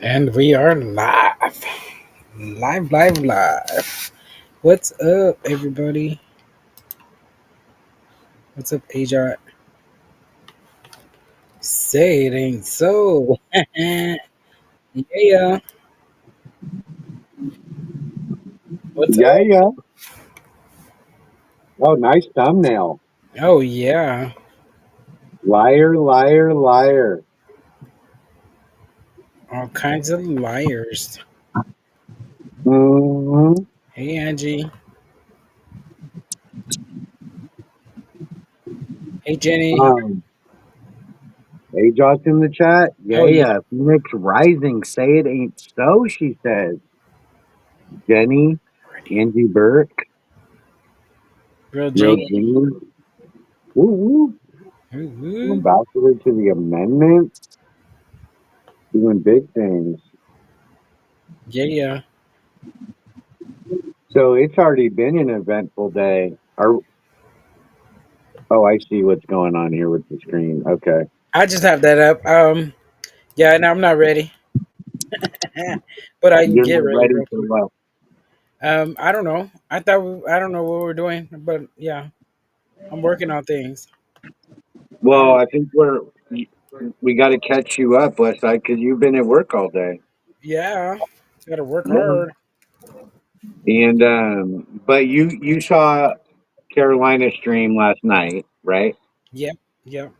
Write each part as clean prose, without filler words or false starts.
And we are live. Live, live, live. What's up, everybody? What's up, Aja? Say it ain't so. Yeah. What's Yeah, up? yeah. Oh, nice thumbnail. Oh, yeah. Liar, liar, liar. All kinds of liars. hmm Hey, Angie. Hey, Jenny. Um, hey, Josh in the chat. Oh, Yeah, yeah. yeah. Phoenix Rising. Say it ain't so, she says. Jenny, Ready. Angie Burke, Real Real Gene. Genius. Woo woo. Woo-woo. Ambassador to the amendments. Doing big things. Yeah, yeah. So it's already been an eventful day. Oh, I see what's going on here with the screen. Okay. I just have that up. Yeah, no, I'm not ready. But I can You're get not ready ready real for quick. what? I don't know. I don't know what we're doing, but yeah, I'm working on things. I Well, don't. I think we got to catch you up, Westside, because you've been at work all day. Yeah, got to work Yeah. hard. And but you saw Carolina stream last night, right? Yep, yep.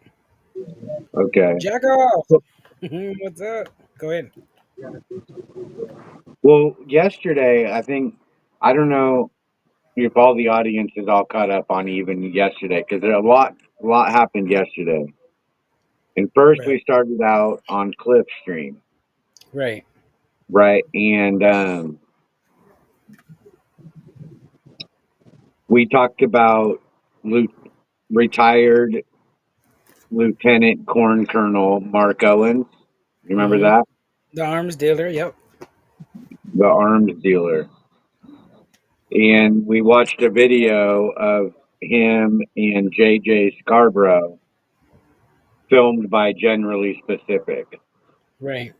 Okay. Jack off. What's up? Go ahead. Well, yesterday I don't know if all the audience is all caught up on even yesterday because a lot happened yesterday. And first Right, we started out on Cliff stream, right. right? And we talked about Luke retired Lieutenant Corn Colonel Mark Owens. You remember hmm that? The arms dealer. Yep. The arms dealer. And we watched a video of him and JJ Scarborough filmed by Generally Specific. Right,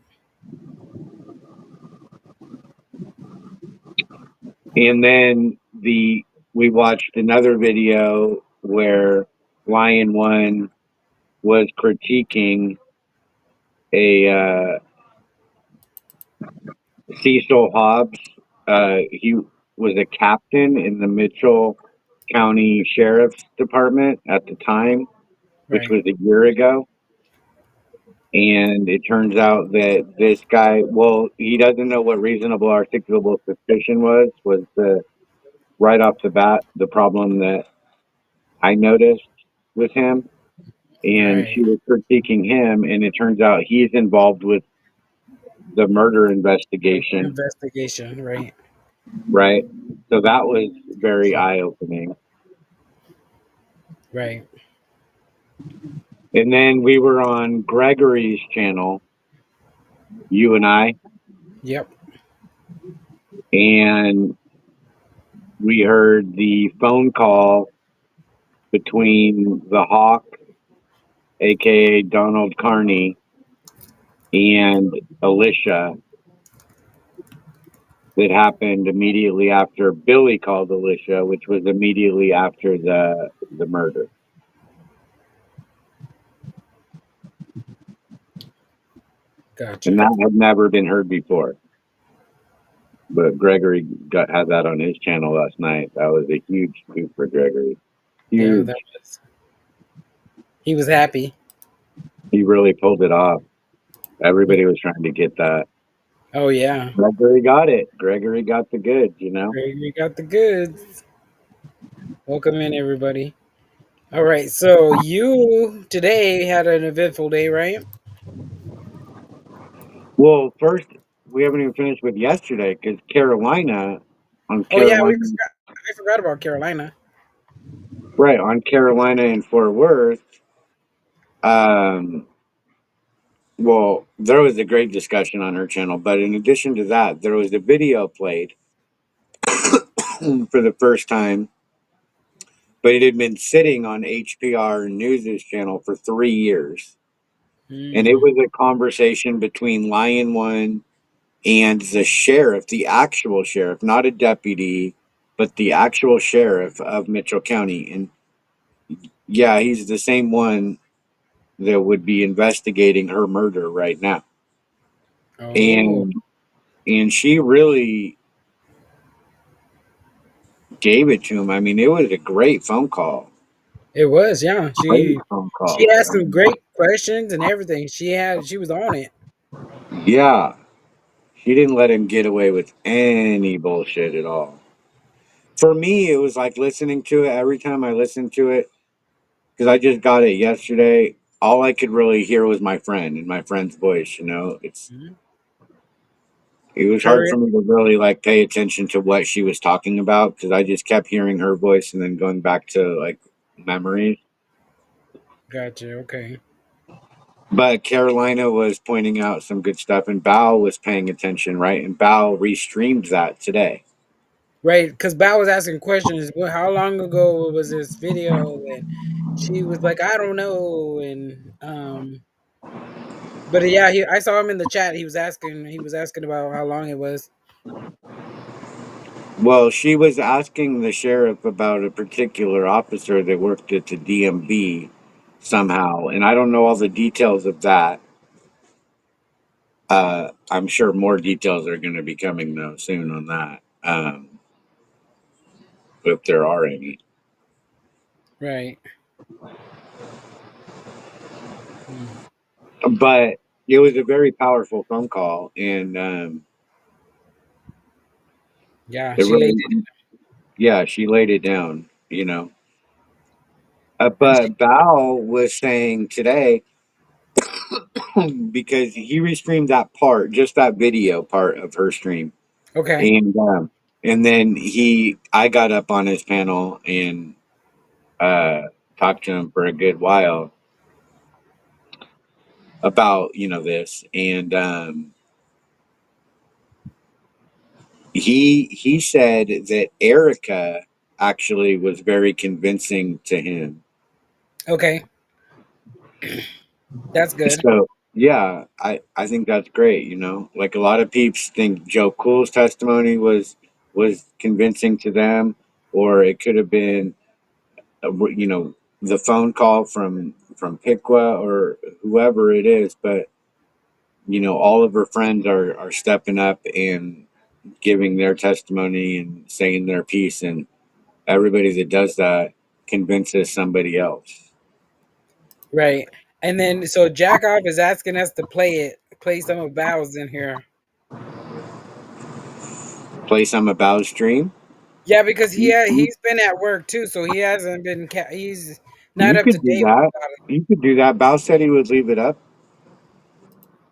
And then we watched another video where Lion One was critiquing a Cecil Hobbs. He was a captain in the Mitchell County Sheriff's Department at the time, which right. was a year ago. And it turns out that this guy, well, he doesn't know what reasonable articulable suspicion was right off the bat the problem that I noticed with him. And Right. she was critiquing him, and it turns out he's involved with the murder investigation, Investigation. Right, right? So that was very eye opening. right. And then we were on Gregory's channel, you and I, Yep. and we heard the phone call between the Hawk, aka Donald Carney, and Alicia that happened immediately after Billy called Alicia, which was immediately after the murder. And Gotcha. that had never been heard before. But Gregory had that on his channel last night. That was a huge scoop for Gregory. Yeah, that Huge. was. He was happy. He really pulled it off. Everybody was trying to get that. Oh yeah. Gregory got it. Gregory got the goods, you know? Great, we got the goods. Welcome in, everybody. All right. So you today had an eventful day, right? Well, first, we haven't even finished with yesterday because Carolina, on Oh yeah, we Carolina, forgot. I forgot about Carolina. right, on Carolina and Fort Worth, um, well, there was a great discussion on her channel. But in addition to that, there was a video played for the first time, but it had been sitting on HPR News' channel for 3 years. And it Mm. was a conversation between Lion One and the sheriff, the actual sheriff, not a deputy, but the actual sheriff of Mitchell County. And yeah, he's the same one that would be investigating her murder right now. Oh, And she really gave it to him. I mean, it was a great phone call. it was. Yeah, Great she phone she call. asked some great questions and everything. She was on it. Yeah, she didn't let him get away with any bullshit at all. For me, it was like listening to it every time I listened to it because I just got it yesterday. All I could really hear was my friend and my friend's voice. Mhm. It was hard Her. for me to really like pay attention to what she was talking about because I just kept hearing her voice and then going back to like memories. Gotcha. Okay. But Carolina was pointing out some good stuff, and Bao was paying attention, right? And Bao restreamed that today. Right, because Bao was asking questions. How long ago was this video? And she was like, I don't know. And but yeah, I saw him in the chat. He was asking about how long it was. Well, she was asking the sheriff about a particular officer that worked at the DMV somehow, and I don't know all the details of that. I'm sure more details are going to be coming though soon on that, if there are any. Right. Hmm. But it was a very powerful phone call, and Yeah, it she laid really, yeah, she laid it down. and she But Bao was saying today because he restreamed that part, just that video part of her stream, okay. and then I got up on his panel and uh, talked to him for a good while about this, and he said that Erica actually was very convincing to him. Okay. That's good. So yeah, I think that's great. Like a lot of peeps think Joe Cool's testimony was convincing to them, or it could have been the phone call from Piqua or whoever it is. But all of her friends are stepping up and giving their testimony and saying their piece, and everybody that does that convinces somebody else. Right. And then so Jackoff is asking us to play some of Bao's in here. Play some about stream. Yeah, because You, you he's been at work too, so he hasn't been he's not you up to could do date that. about it. You could do that. Bao said he would leave it up.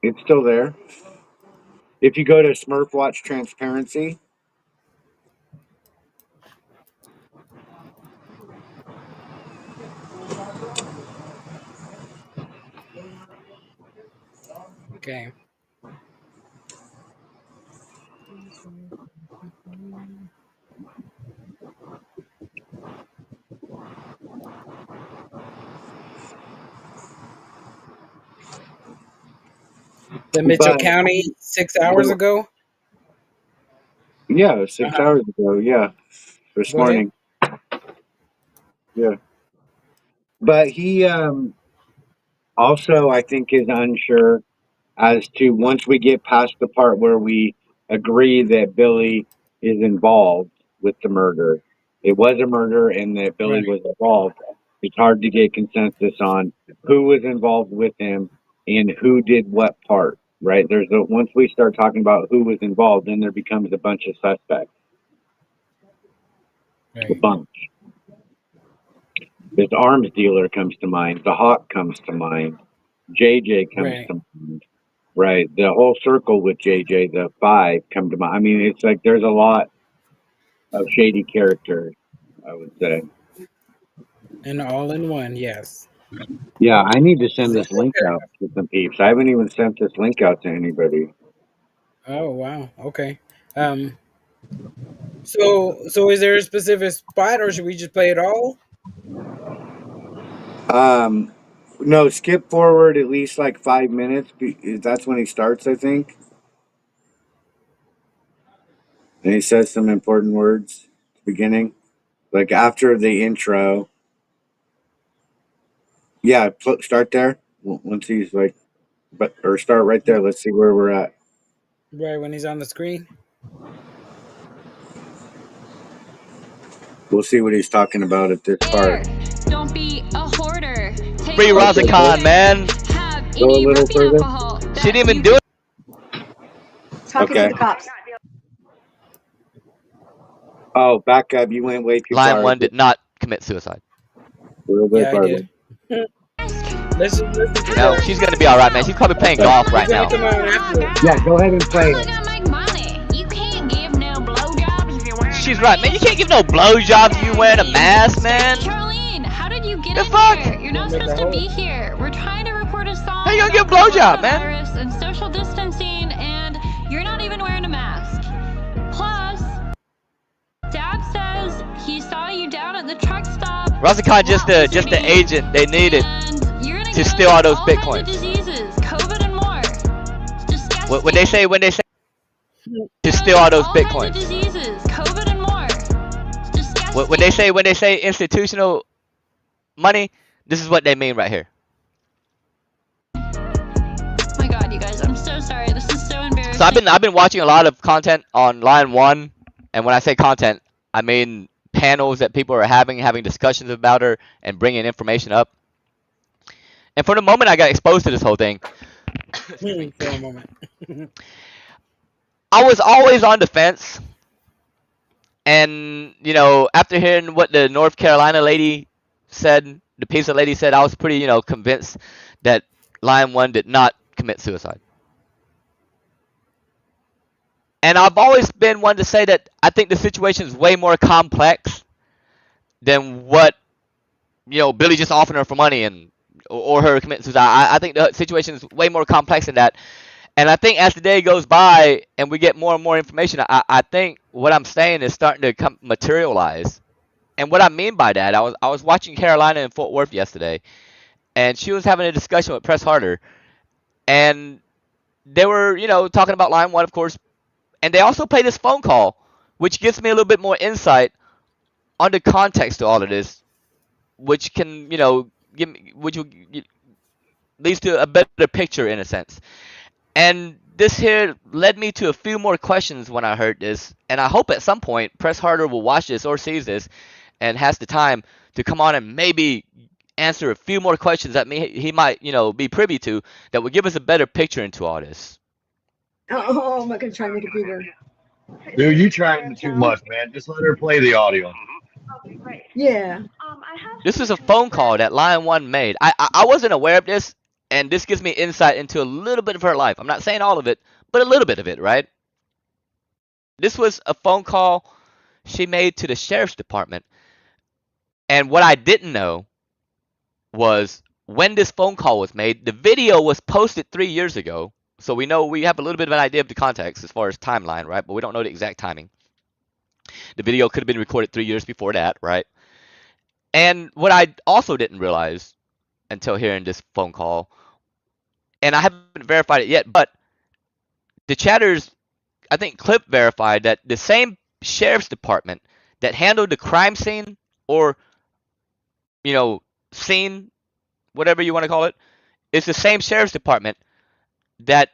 It's still there. If you go to Smurf Watch Transparency, Okay. The Mitchell but County 6 hours ago. yeah, six Uh-huh. hours ago. Yeah, this Go ahead. morning. Yeah, but he also I think is unsure as to once we get past the part where we agree that Billy is involved with the murder. It was a murder and that Billy Right. was involved. It's hard to get consensus on who was involved with him and who did what part, right? Once we start talking about who was involved, then there becomes a bunch of suspects. A Right. bunch. This arms dealer comes to mind. The Hawk comes to mind. JJ comes Right. to mind. Right. The whole circle with JJ, the five come to mind. I mean, it's like there's a lot of shady characters, I would say. And all in one, yes. Yeah, I need to send So, this link out to some peeps. I haven't even sent this link out to anybody. oh wow. Okay. Um so is there a specific spot or should we just play it all? Um, No, skip forward at least like 5 minutes. That's when he starts, I think. And he says some important words at the beginning, like after the intro. Yeah, start there. Once he's like, but or start right there. Let's see where we're at. Right when he's on the screen. We'll see what he's talking about at this part. Don't be a hoarder. Take Free Okay, Razakhan, man. Have go a any little rubbing further. alcohol. She didn't even do it. Talking Okay. to the cops. Oh, back up. You went way too Line far. one did not commit suicide. A little bit Yeah, I farther. did. Let's just listen to No, this. she's gonna be all right, man. She's probably playing Okay. golf right He's gonna now. come on after it. Yeah, go ahead and play How am I it. gonna make money? You can't give no blowjobs if you're wearing She's a right, man. You mask. can't give no blowjobs if you wearing a mask, man. Charlene, how did you get The in fuck? here? You're not Make a supposed to hole. be here. We're trying to record a song. How you gonna about give a blowjob, man? coronavirus and social distancing, and you're not even wearing a mask. Plus, Dad says he saw you down at the truck stop. Razakhan just the agent they needed And you're gonna to get steal all those all kinds bitcoins. of diseases, COVID and more. It's disgusting. When they say to steal all those All kinds of bitcoins. diseases, COVID and more. It's disgusting. When they say institutional money, this is what they mean right here. Oh my god, you guys, I'm so sorry. This is so embarrassing. So I've been watching a lot of content on Line One, and when I say content, I mean panels that people are having discussions about her and bringing information up. And for the moment I got exposed to this whole thing, For a moment. I was always on the fence. And you know, after hearing what the North Carolina lady said, the pizza lady said, I was pretty convinced that Line One did not commit suicide. And I've always been one to say that I think the situation is way more complex than what Billy just offering her for money and or her committing suicide. I think the situation is way more complex than that. And I think as the day goes by and we get more and more information, I think what I'm saying is starting to come materialize. And what I mean by that, I was watching Carolina in Fort Worth yesterday, and she was having a discussion with Press Harder, and they were talking about Line One, of course, and they also played this phone call, which gives me a little bit more insight on the context to all of this, which can give me, which will, leads to a better picture in a sense. And this here led me to a few more questions when I heard this, and I hope at some point Press Harder will watch this or sees this and has the time to come on and maybe answer a few more questions that he might be privy to that would give us a better picture into all this. Oh, I'm not gonna try and make it bigger. Dude, you trying too much, man. Just let her play the audio. Yeah. This is a phone call that Line One made. I wasn't aware of this, and this gives me insight into a little bit of her life. I'm not saying all of it, but a little bit of it, right? This was a phone call she made to the sheriff's department. And what I didn't know was when this phone call was made, the video was posted 3 years ago. So we have a little bit of an idea of the context as far as timeline, right? But we don't know the exact timing. The video could have been recorded 3 years before that, right? And what I also didn't realize until hearing this phone call, and I haven't verified it yet, but the chatters, I think Clip verified that the same sheriff's department that handled the crime scene or, scene, whatever you want to call it, is the same sheriff's department that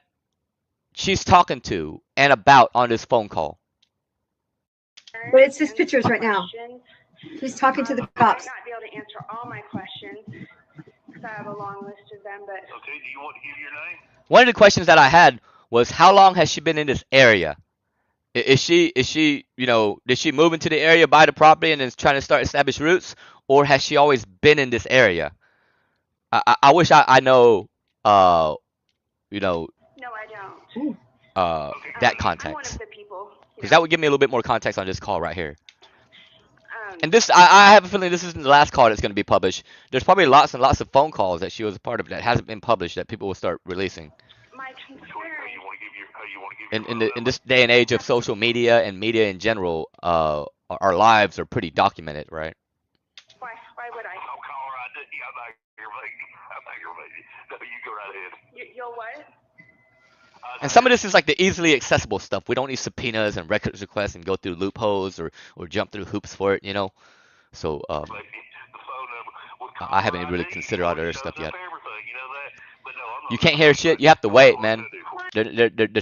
she's talking to and about on this phone call. But it's his pictures right now. He's talking to the cops. I might not be able to answer all my questions because I have a long list of them. But okay, do you want to give your name? One of the questions that I had was how long has she been in this area? Is she did she move into the area, buy the property, and is trying to start establish roots, or has she always been in this area? I wish I know no, I don't. that I'm one context, of the people. because that would give me a little bit more context on this call right here. And This. this, I have a feeling this isn't the last call that's going to be published. There's probably lots and lots of phone calls that she was a part of that hasn't been published that people will start releasing. My concern. You want to give your In this day and age of social media and media in general, our lives are pretty documented, right? Why would I? I'll call her. I'm not your You'll what? And some of this is like the easily accessible stuff. We don't need subpoenas and records requests and go through loopholes or jump through hoops for it, you know. So The phone number with I caller haven't really ID, considered all the other shows stuff up yet. everything, you know that? But no, I'm You not can't gonna hear do shit. that. You have to I don't know wait, what man. to do. The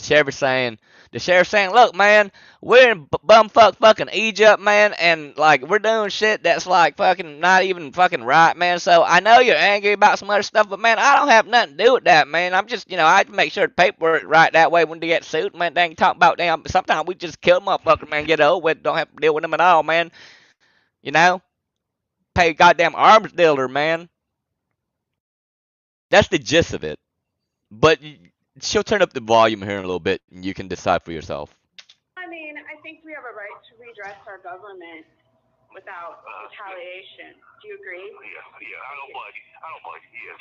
sheriff's saying, look, man, we're in bumfuck fucking Egypt, man, and like we're doing shit that's like fucking not even fucking right, man. So I know you're angry about some other stuff, but man, I don't have nothing to do with that, man. I'm just, I make sure the paperwork right that way when they get sued, man. They ain't talk about damn. Sometimes we just kill motherfuckers, man, get it over with, don't have to deal with them at all, man. You know, pay goddamn arms dealer, man. That's the gist of it. But she'll turn up the volume here in a little bit, and you can decide for yourself. I mean, I think we have a right to redress our government without retaliation. Do you agree? Yeah, I don't blame you. I don't blame you. Yes,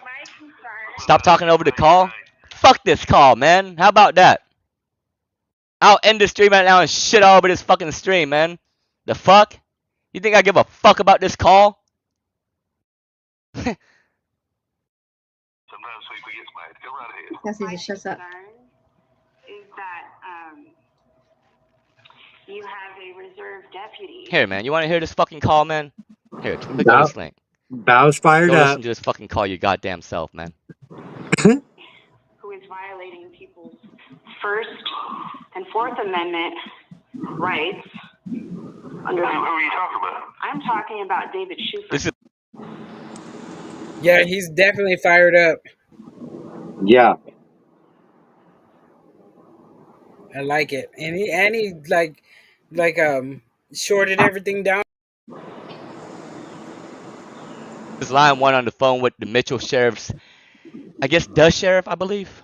My concern. Stop talking over the call. Fuck this call, man. How about that? I'll end the stream right now and shit all over this fucking stream, man. The fuck? You think I give a fuck about this call? Sometimes people get mad. Go right ahead. Yes, he just shuts up. Is that you have a reserve deputy. Here, man. You want to hear this fucking call, man? Here, click on this link. Bow's fired Go up. listen to this fucking call, you goddamn self, man. Who is violating people's First and Fourth Amendment rights. Who are you talking about? I'm talking about David Schufer. This is Yeah, he's definitely fired up. Yeah. I like it, and he shorted everything down. line one on the phone with the Mitchell sheriff's, I guess, the sheriff, I believe.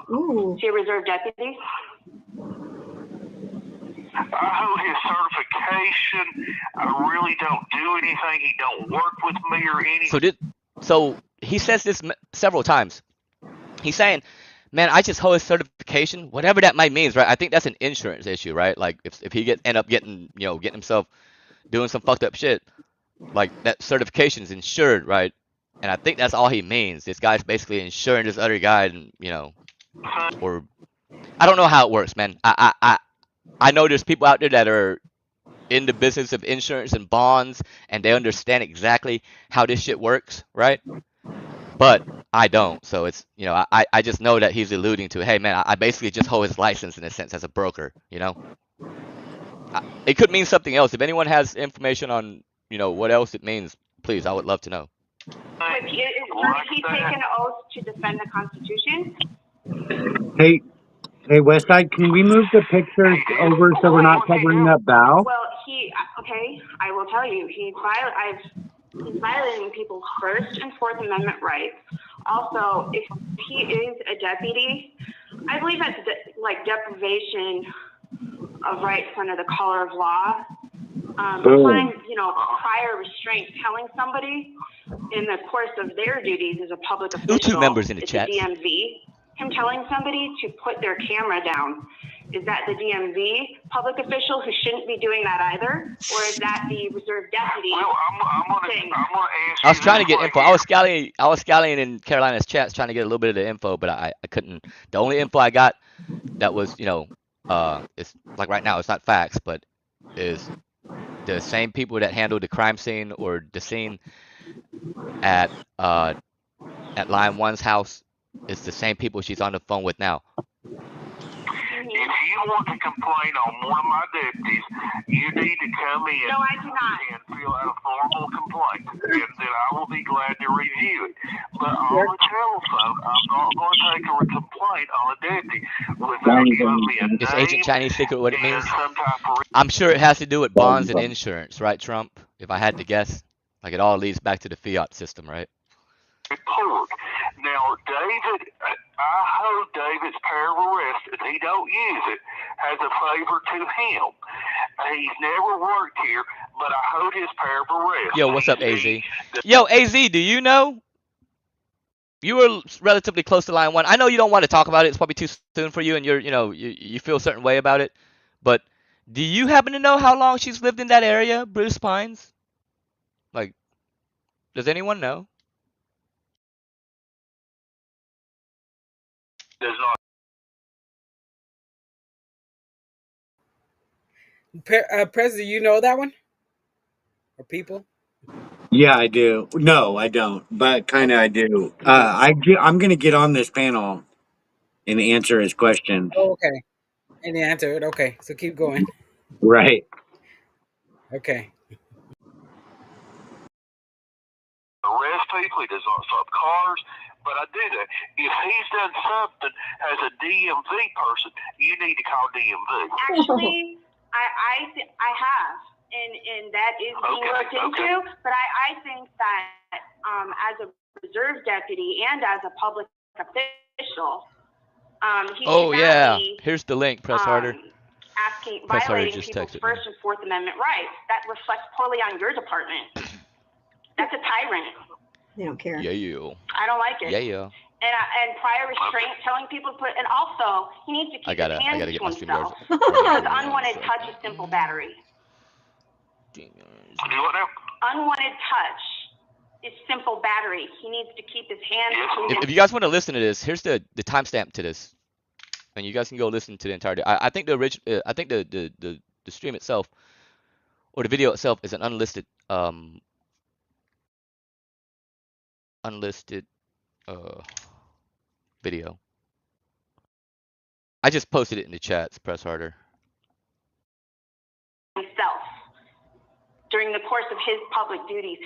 Ooh. Is he a reserve deputy? I hold his certification. I really don't do anything. He don't work with me or anything. So he says this several times. He's saying, man, I just hold his certification, whatever that might mean, right? I think that's an insurance issue, right? Like if he end up getting himself doing some fucked up shit, like that certification's insured, right? And I think that's all he means. This guy's basically insuring this other guy, and or I don't know how it works, man. I know there's people out there that are in the business of insurance and bonds, and they understand exactly how this shit works, right? But I don't. So it's, I just know that he's alluding to, hey, man, I basically just hold his license in a sense as a broker, It could mean something else. If anyone has information on, what else it means, please, I would love to know. Is he taken an oath to defend the Constitution? Hey, Westside, can we move the pictures over so we're not covering up Bow? Well, I will tell you, he's violating people's First and Fourth Amendment rights. Also, if he is a deputy, I believe that's deprivation of rights under the color of law. Applying, prior restraint, telling somebody in the course of their duties as a public official, Two members in the chat. The DMV, him telling somebody to put their camera down. Is that the DMV public official who shouldn't be doing that either? Or is that the reserve deputy? Well, I'm gonna answer. I was trying to get info. I was scouting in Carolina's chats trying to get a little bit of the info, but I couldn't. The only info I got that was, it's like right now, it's not facts, but is the same people that handled the crime scene or the scene at Line 1's house is the same people she's on the phone with now. If you want to complain on one of my deputies, you need to come in No, I do not. and fill out a formal complaint, and then I will be glad to review it. But on the telephone, I'm not going to take a complaint on a deputy without giving me a name. Is Agent Chinese Secret what it means? Some type of I'm sure it has to do with bonds and insurance, right, Trump? If I had to guess. Like, it all leads back to the fiat system, right? report. Now, David, I hold David's power of arrest, and he don't use it as a favor to him. He's never worked here, but I hold his power of arrest. Yo, what's up, AZ? Yo, AZ, do you know? You were relatively close to line one. I know you don't want to talk about it. It's probably too soon for you, and you feel a certain way about it. But do you happen to know how long she's lived in that area, Bruce Pines? Like, does anyone know? does not. President, you know that one or people? Yeah, I do. No, I don't, but kind of Okay. I do. I'm going to get on this panel and answer his questions. Oh, okay. And the answer it. Okay. So keep going. Right. Okay. Arrest people. He does not stop cars. But I do that. If he's done something as a DMV person, you need to call DMV. Actually, I have, and that is being looked into. But I think that as a reserve deputy and as a public official, he Oh should not yeah. be Here's the link. Press harder. Press harder violating just people's texted me. First and Fourth Amendment rights. That reflects poorly on your department. That's a tyrant. They don't care. Yeah, you. I don't like it. Yeah. And prior restraint, telling people to put, and also he needs to keep his hands I gotta get to my himself. StreamYard. Because unwanted touch is simple battery. Do what now? Unwanted touch is simple battery. He needs to keep his hands to himself. If you guys want to listen to this, here's the timestamp to this, and you guys can go listen to the entirety. I think the original, I think the stream itself or the video itself is an unlisted video. I just posted it in the chats. Press harder. Himself during the course of his public duties.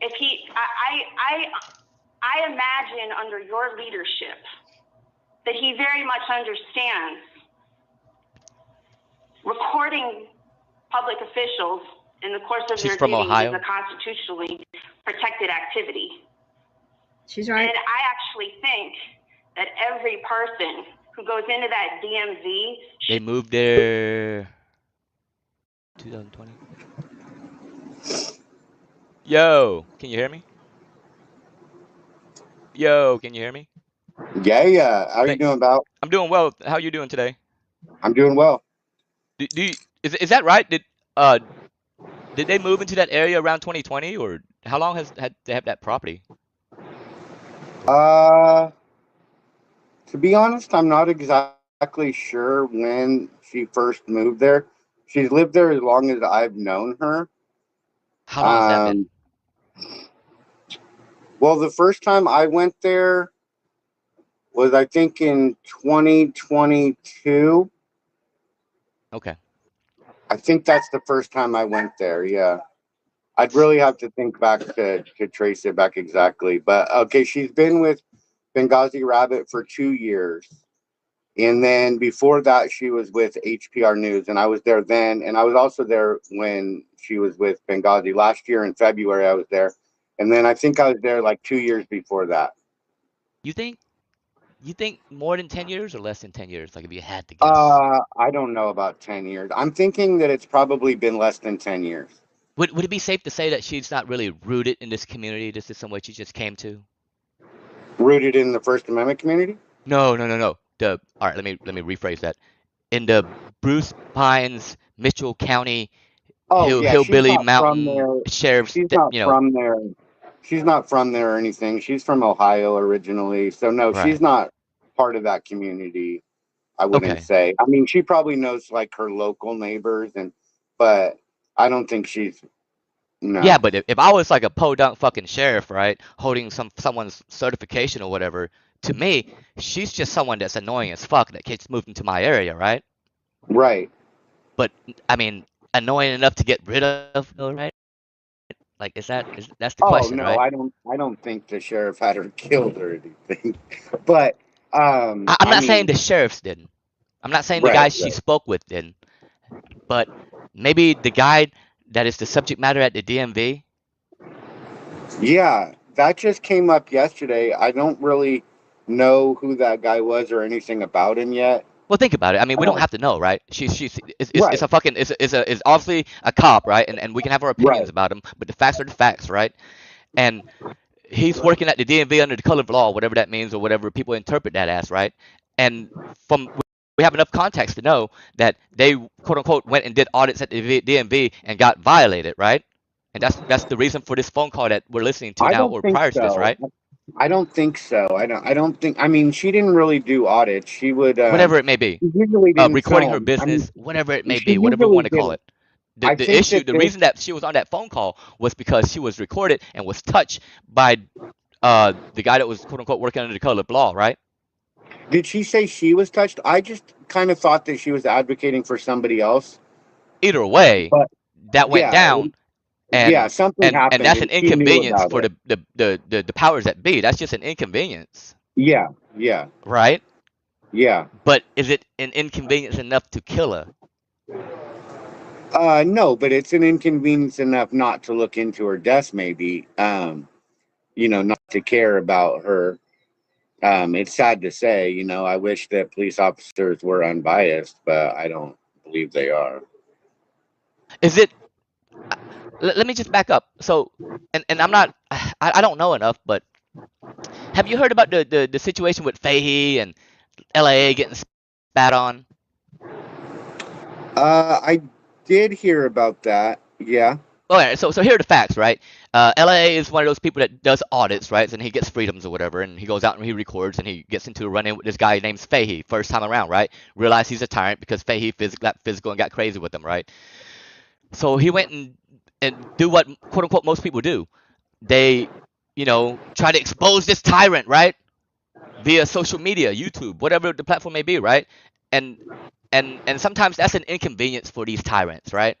If he, I imagine under your leadership that he very much understands recording public officials in the course of She's their from duties Ohio. is a constitutionally protected activity. She's right. And I actually think that every person who goes into that DMV They moved there 2020. Yo, can you hear me? Yo, can you hear me? Yeah. How are you doing, Val? I'm doing well. How you doing today? I'm doing well. Is that right? Did they move into that area around 2020, or how long had they have that property? To be honest, I'm not exactly sure when she first moved there. She's lived there as long as I've known her. How long has that been? Well, the first time I went there was, I think, in 2022. Okay. I think that's the first time I went there. Yeah. I'd really have to think back to trace it back exactly. But okay, she's been with Benghazi Rabbit for 2 years. And then before that, she was with HPR News, and I was there then. And I was also there when she was with Benghazi. Last year in February, I was there. And then I think I was there like 2 years before that. You think more than 10 years or less than 10 years? Like if you had to guess. I don't know about 10 years. I'm thinking that it's probably been less than 10 years. Would it be safe to say that she's not really rooted in this community? This is somewhere she just came to. Rooted in the First Amendment community? No. All right, let me rephrase that. In the Bruce Pines, Mitchell County, Hillbilly Mountain Sheriff's. She's not from there. She's not from there or anything. She's from Ohio originally. So no, Right. She's not part of that community. I wouldn't say. I mean, she probably knows like her local neighbors, but I don't think she's. No. Yeah, but if I was like a podunk fucking sheriff, right, holding someone's certification or whatever, to me, she's just someone that's annoying as fuck that gets moved into my area, right? Right. But I mean, annoying enough to get rid of, right? Like, that's the question, no, right? I don't think the sheriff had her killed or anything. But I'm not saying the sheriffs didn't. I'm not saying the guy she spoke with didn't. But maybe the guy that is the subject matter at the DMV. Yeah, that just came up yesterday. I don't really know who that guy was or anything about him yet. Well, think about it. I mean, we don't have to know, right? It's a fucking is obviously a cop, right? And we can have our opinions about him, but the facts are the facts, right? And he's working at the DMV under the color of law, whatever that means, or whatever people interpret that as, right? And we have enough context to know that they quote unquote went and did audits at the DMV and got violated, right? And that's the reason for this phone call that we're listening to now or prior to this, right? I don't think so. I don't think. I mean, she didn't really do audits. She would. Whatever it may be, She usually didn't recording her film. I mean, business, whatever it may she be, whatever you usually want to call didn't. it. The I the think issue, that the this. reason that she was on that phone call was because she was recorded and was touched by the guy that was quote unquote working under the color of law, right? Did she say she was touched? I just kind of thought that she was advocating for somebody else. Either way, But that went yeah, down, yeah, and something and happened that's an and she knew inconvenience about for it. the powers that be. That's just an inconvenience, Yeah, yeah, right? yeah. But is it an inconvenience enough to kill her? No, but it's an inconvenience enough not to look into her death, maybe. Not to care about her. It's sad to say, I wish that police officers were unbiased, but I don't believe they are. Is it? Let me just back up. So, and I'm not, I don't know enough, but have you heard about the situation with Fahey and LAA getting spat on? I did hear about that. Yeah, All right, so here are the facts, right? LAA is one of those people that does audits, right? And he gets freedoms or whatever, and he goes out and he records, and he gets into a run-in with this guy named Fahey first time around, right? Realized he's a tyrant because Fahey got physical and got crazy with him, right? So he went and do what quote unquote most people do. They, try to expose this tyrant, right? Via social media, YouTube, whatever the platform may be, right? And and sometimes that's an inconvenience for these tyrants, right?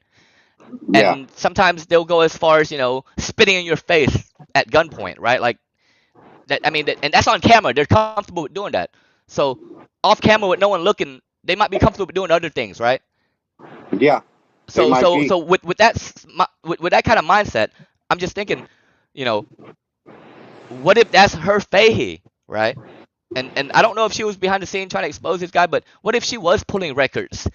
yeah, And sometimes they'll go as far as spitting in your face at gunpoint, right? Like that. I mean, and that's on camera. They're comfortable with doing that. So off camera with no one looking, they might be comfortable with doing other things, right? yeah. They So might so be. so with that with that kind of mindset, I'm just thinking, you know, what if that's her Fahey, right? And I don't know if she was behind the scene trying to expose this guy, but what if she was pulling records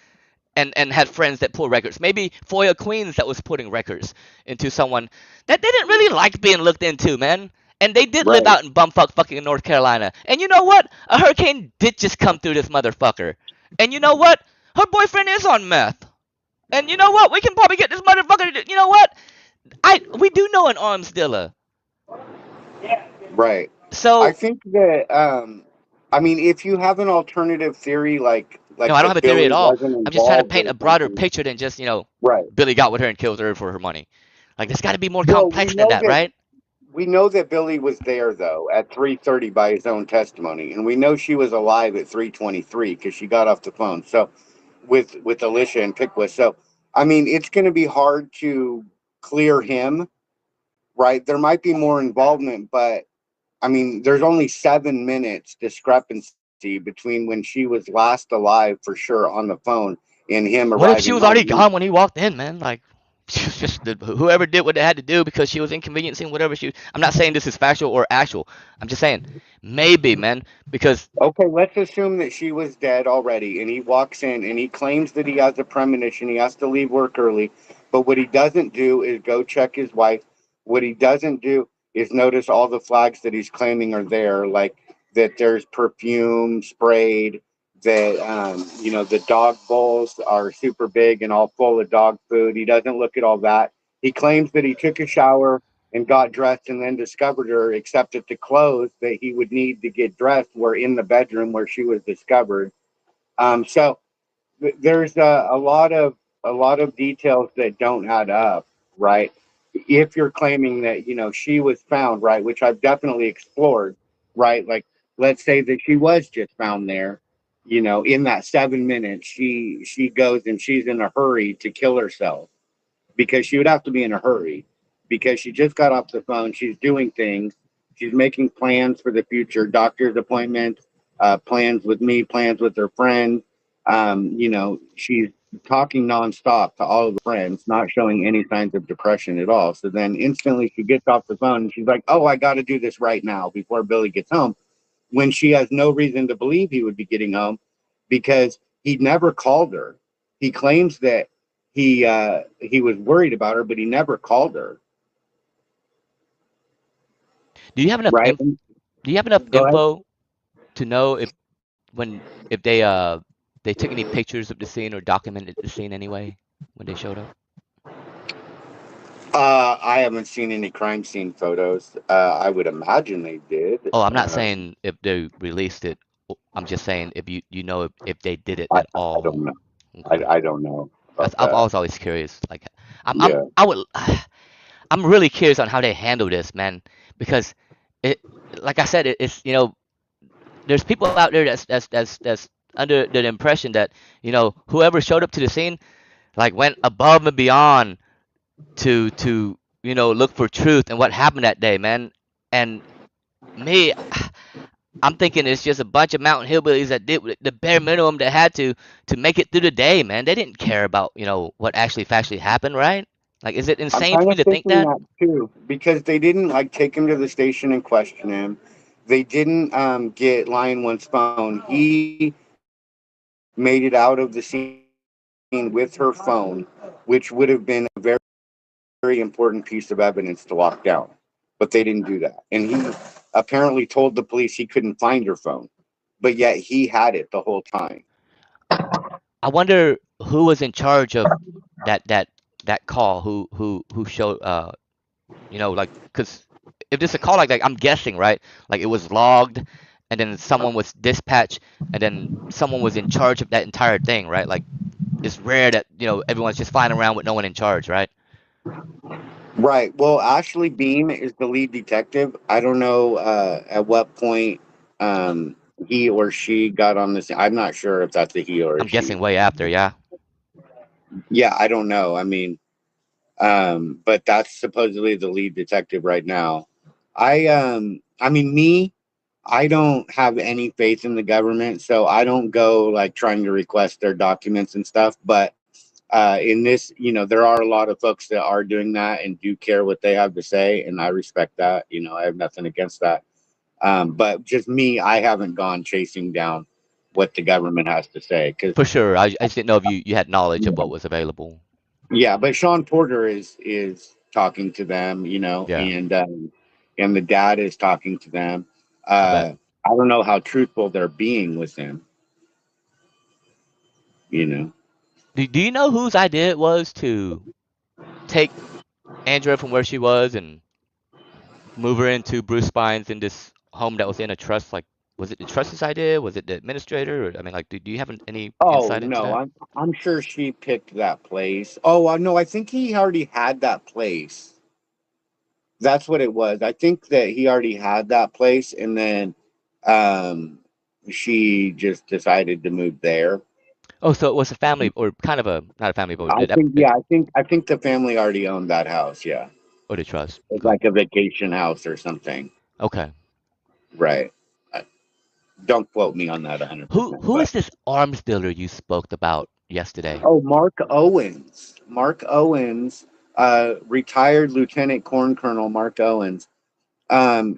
and had friends that pull records? Maybe Foya Queens that was putting records into someone that they didn't really like being looked into, man. And they did live Right, out in bumfuck fucking North Carolina. And you know what? A hurricane did just come through this motherfucker. And you know what? Her boyfriend is on meth. And you know what? We can probably get this motherfucker. You know what? We do know an arms dealer. right. I So think that I mean, if you have an alternative theory no, like I don't have that a theory Billy at all. wasn't I'm just trying to involved paint or a broader something. picture than just, Right. Billy got with her and killed her for her money. Like, there's got to be more Well, complex than that, right? we know that Billy was there though at 3:30 by his own testimony, and we know she was alive at 3:23 because she got off the phone. So with Alicia and Pickwick. So I mean, it's going to be hard to clear him, right? There might be more involvement, but I mean, there's only 7 minutes discrepancy between when she was last alive for sure on the phone and him What if she arriving was already home. gone when he walked in, man? Like, she was just whoever did what they had to do because she was inconveniencing whatever she. I'm not saying this is factual or actual. I'm just saying maybe, man, because Okay, let's assume that she was dead already, and he walks in and he claims that he has a premonition. He has to leave work early, but what he doesn't do is go check his wife. What he doesn't do is notice all the flags that he's claiming are there, like that there's perfume sprayed, that the dog bowls are super big and all full of dog food. He doesn't look at all that. He claims that he took a shower and got dressed and then discovered her, except that the clothes that he would need to get dressed were in the bedroom where she was discovered. So there's a lot of details that don't add up, right? If you're claiming that she was found, right, which I've definitely explored, right? Like, let's say that she was just found there, in that 7 minutes, she goes and she's in a hurry to kill herself because she would have to be in a hurry because she just got off the phone. She's doing things. She's making plans for the future, doctor's appointments, plans with me, plans with her friends. She's talking nonstop to all of her friends, not showing any signs of depression at all. So then instantly she gets off the phone and she's like, oh, I got to do this right now before Billy gets home, when she has no reason to believe he would be getting home because he never called her. He claims that he was worried about her, but he never called her. do you have enough Right? do you have enough Go ahead. info to know when if they took any pictures of the scene or documented the scene anyway when they showed up? I haven't seen any crime scene photos. I would imagine they did. Oh, I'm not saying if they released it. I'm just saying if you know if they did it I at I don't all. know. Okay. I don't know about I'm that. always curious. Like, Yeah. I would, I'm really curious on how they handle this, man, because it, like I said, it's there's people out there that's under the impression that whoever showed up to the scene like went above and beyond to look for truth and what happened that day, man. And me, I'm thinking it's just a bunch of mountain hillbillies that did the bare minimum they had to make it through the day, man. They didn't care about what actually factually happened, right? Like, is it I'm insane for kind me of to think thinking that? that too because they didn't like take him to the station and question him. They didn't get Lion One's phone. He made it out of the scene with her phone, which would have been a very important piece of evidence to lock down. But they didn't do that. And he apparently told the police he couldn't find her phone, but yet he had it the whole time. I wonder who was in charge of that call, who showed like, because if it's a call like that, I'm guessing, right? Like, it was logged, and then someone was dispatched, and then someone was in charge of that entire thing, right? Like, it's rare that everyone's just flying around with no one in charge, right? Right. Well, Ashley Beam is the lead detective. I don't know at what point um, he or she got on this. I'm not sure if that's a he or a I'm she. guessing way after, yeah. Yeah, I don't know. I mean, but that's supposedly the lead detective right now. I mean, me, I don't have any faith in the government, so I don't go like trying to request their documents and stuff. But in this, there are a lot of folks that are doing that and do care what they have to say, and I respect that. I have nothing against that. But just me, I haven't gone chasing down what the government has to say because, For sure. I just didn't know if you had knowledge of what was available. yeah. But Sean Porter is talking to them, Yeah, and the dad is talking to them. I bet. I don't know how truthful they're being with him. You know. Do you know whose idea it was to take Andrea from where she was and move her into Bruce Spine's in this home that was in a trust? Like, was it the trust's idea? Was it the administrator? Or, I mean, like, do you have any Oh insight into no, that? I'm sure she picked that place. Oh no, I think he already had that place. That's what it was. I think that he already had that place, and then um, she just decided to move there. Oh, so it was a family, or kind of a not a family, but I think, yeah, I think the family already owned that house. Yeah, or the trust. it's Okay. like a vacation house or something. Okay. Right. Uh, Don't quote me on that 100, Who but is this arms dealer you spoke about yesterday? oh, Mark Owens. Mark Owens, retired Lieutenant Corn Colonel Mark Owens.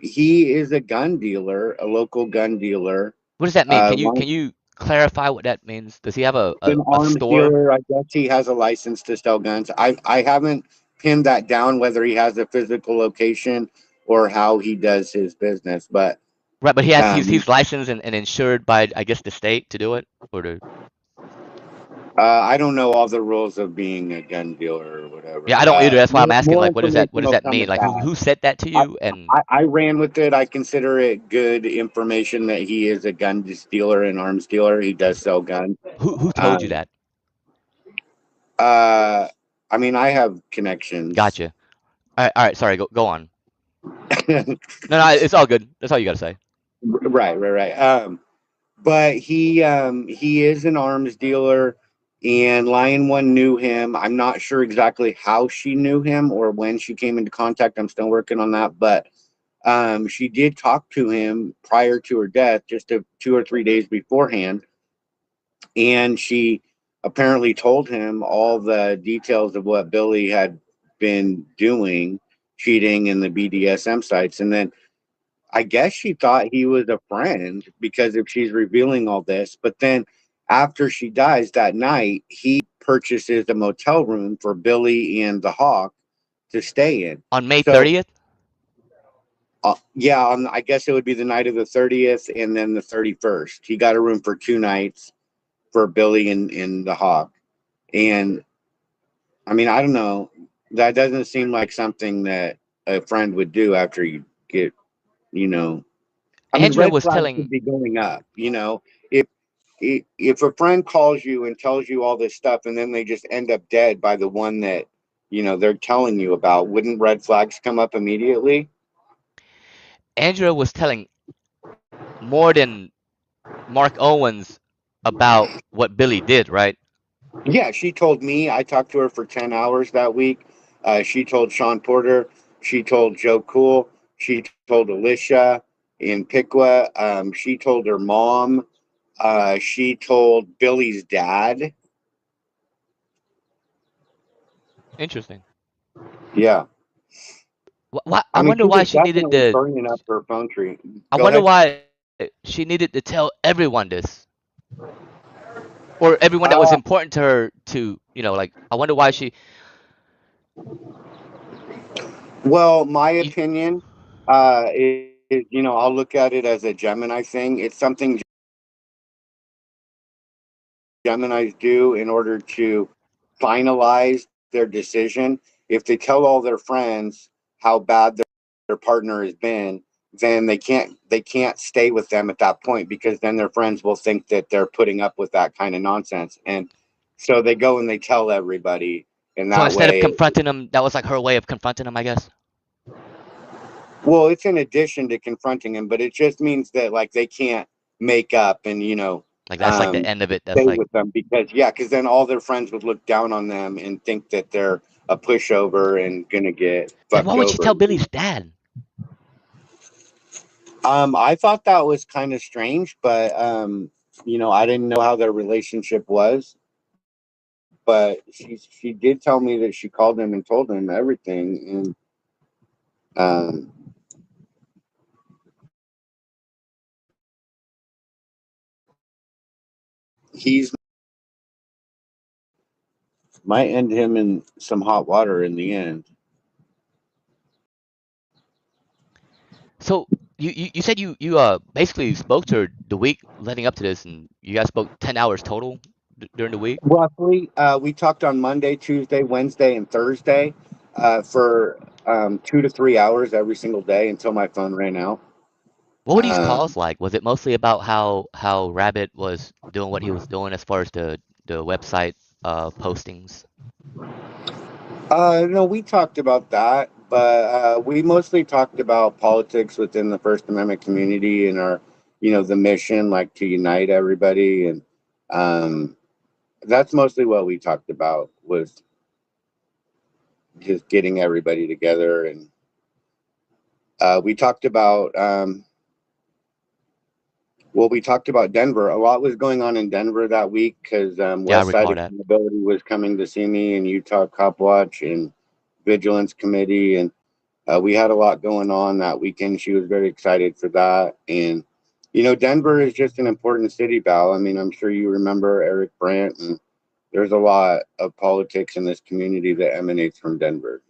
He is a gun dealer, a local gun dealer. What does that mean? One, Can you clarify what that means? Does he have an a arms store? dealer. I guess he has a license to sell guns. I haven't pinned that down whether he has a physical location or how he does his business, but Right, but um, he's licensed and insured by, I guess, the state to do it, or the I don't know all the rules of being a gun dealer or yeah, whatever. I don't either. That's why I'm asking, More like, what information does will that come mean? with Like, that. who said that to I, you? And I ran with it. I consider it good information that he is a gun dealer and arms dealer. He does sell guns. who told you Um, that? I mean, I have connections. Gotcha. All right. Sorry. Go on. No, no, it's all good. That's all you gotta say. Right, right, right. But he is an arms dealer, and Lion One knew him. I'm not sure exactly how she knew him or when she came into contact. I'm still working on that, but she did talk to him prior to her death, just 2 or 3 days beforehand, and she apparently told him all the details of what Billy had been doing, cheating in the BDSM sites, and then I guess she thought he was a friend because if she's revealing all this, but then after she dies that night, he purchases a motel room for Billy and the Hawk to stay in. On May So, 30th. yeah, I guess it would be the night of the 30th and then the 31st. He got a room for 2 nights for Billy and the Hawk. And I mean, I don't know. that doesn't seem like something that a friend would do after you get, you know, I mean, Andrea red was flags telling should be going up. If if a friend calls you and tells you all this stuff, and then they just end up dead by the one that they're telling you about, wouldn't red flags come up immediately? Andrea was telling more than Mark Owens about what Billy did, right? Yeah, she told me. I talked to her for 10 hours that week. She told Sean Porter. She told Joe Cool. She told Alicia in Piqua. She told her mom. She told Billy's dad. Interesting. Yeah. Why, I I mean, wonder she why was she needed definitely to. burning up her phone tree. I Go wonder ahead. why she needed to tell everyone this, or everyone that was Uh, important to her. To like, I wonder why she. well, my You, opinion is, I'll look at it as a Gemini thing. It's something Geminis do in order to finalize their decision. If they tell all their friends how bad their partner has been, then they can't stay with them at that point, because then their friends will think that they're putting up with that kind of nonsense, and so they go and they tell everybody, and so that instead of way. confronting him, that was like her way of confronting him, I guess. Well, it's in addition to confronting him, but it just means that, like, they can't make up and Like that's like the um, end of it. That's stay like, with them, because yeah, because then all their friends would look down on them and think that they're a pushover and gonna get then why fucked would she over. tell Billy's dad? I thought that was kind of strange, but I didn't know how their relationship was. But she did tell me that she called him and told him everything, and um, he's might end him in some hot water in the end. So you said you basically spoke to her the week leading up to this, and you guys spoke 10 hours total during the week. Roughly, we talked on Monday, Tuesday, Wednesday, and Thursday for 2 to 3 hours every single day until my phone ran out. What were these calls Um, like? Was it mostly about how Rabbit was doing what he was doing as far as the website postings? no, we talked about that, but we mostly talked about politics within the First Amendment community and our, the mission, like to unite everybody, and um, that's mostly what we talked about, was just getting everybody together, and we talked about. Well, we talked about Denver. A lot was going on in Denver that week because Yeah, I West Side recall that. Accountability was coming to see me, and Utah Cop Watch and Vigilance Committee, and we had a lot going on that weekend. She was very excited for that, and Denver is just an important city, Val. I mean, I'm sure you remember Eric Brandt, and there's a lot of politics in this community that emanates from Denver.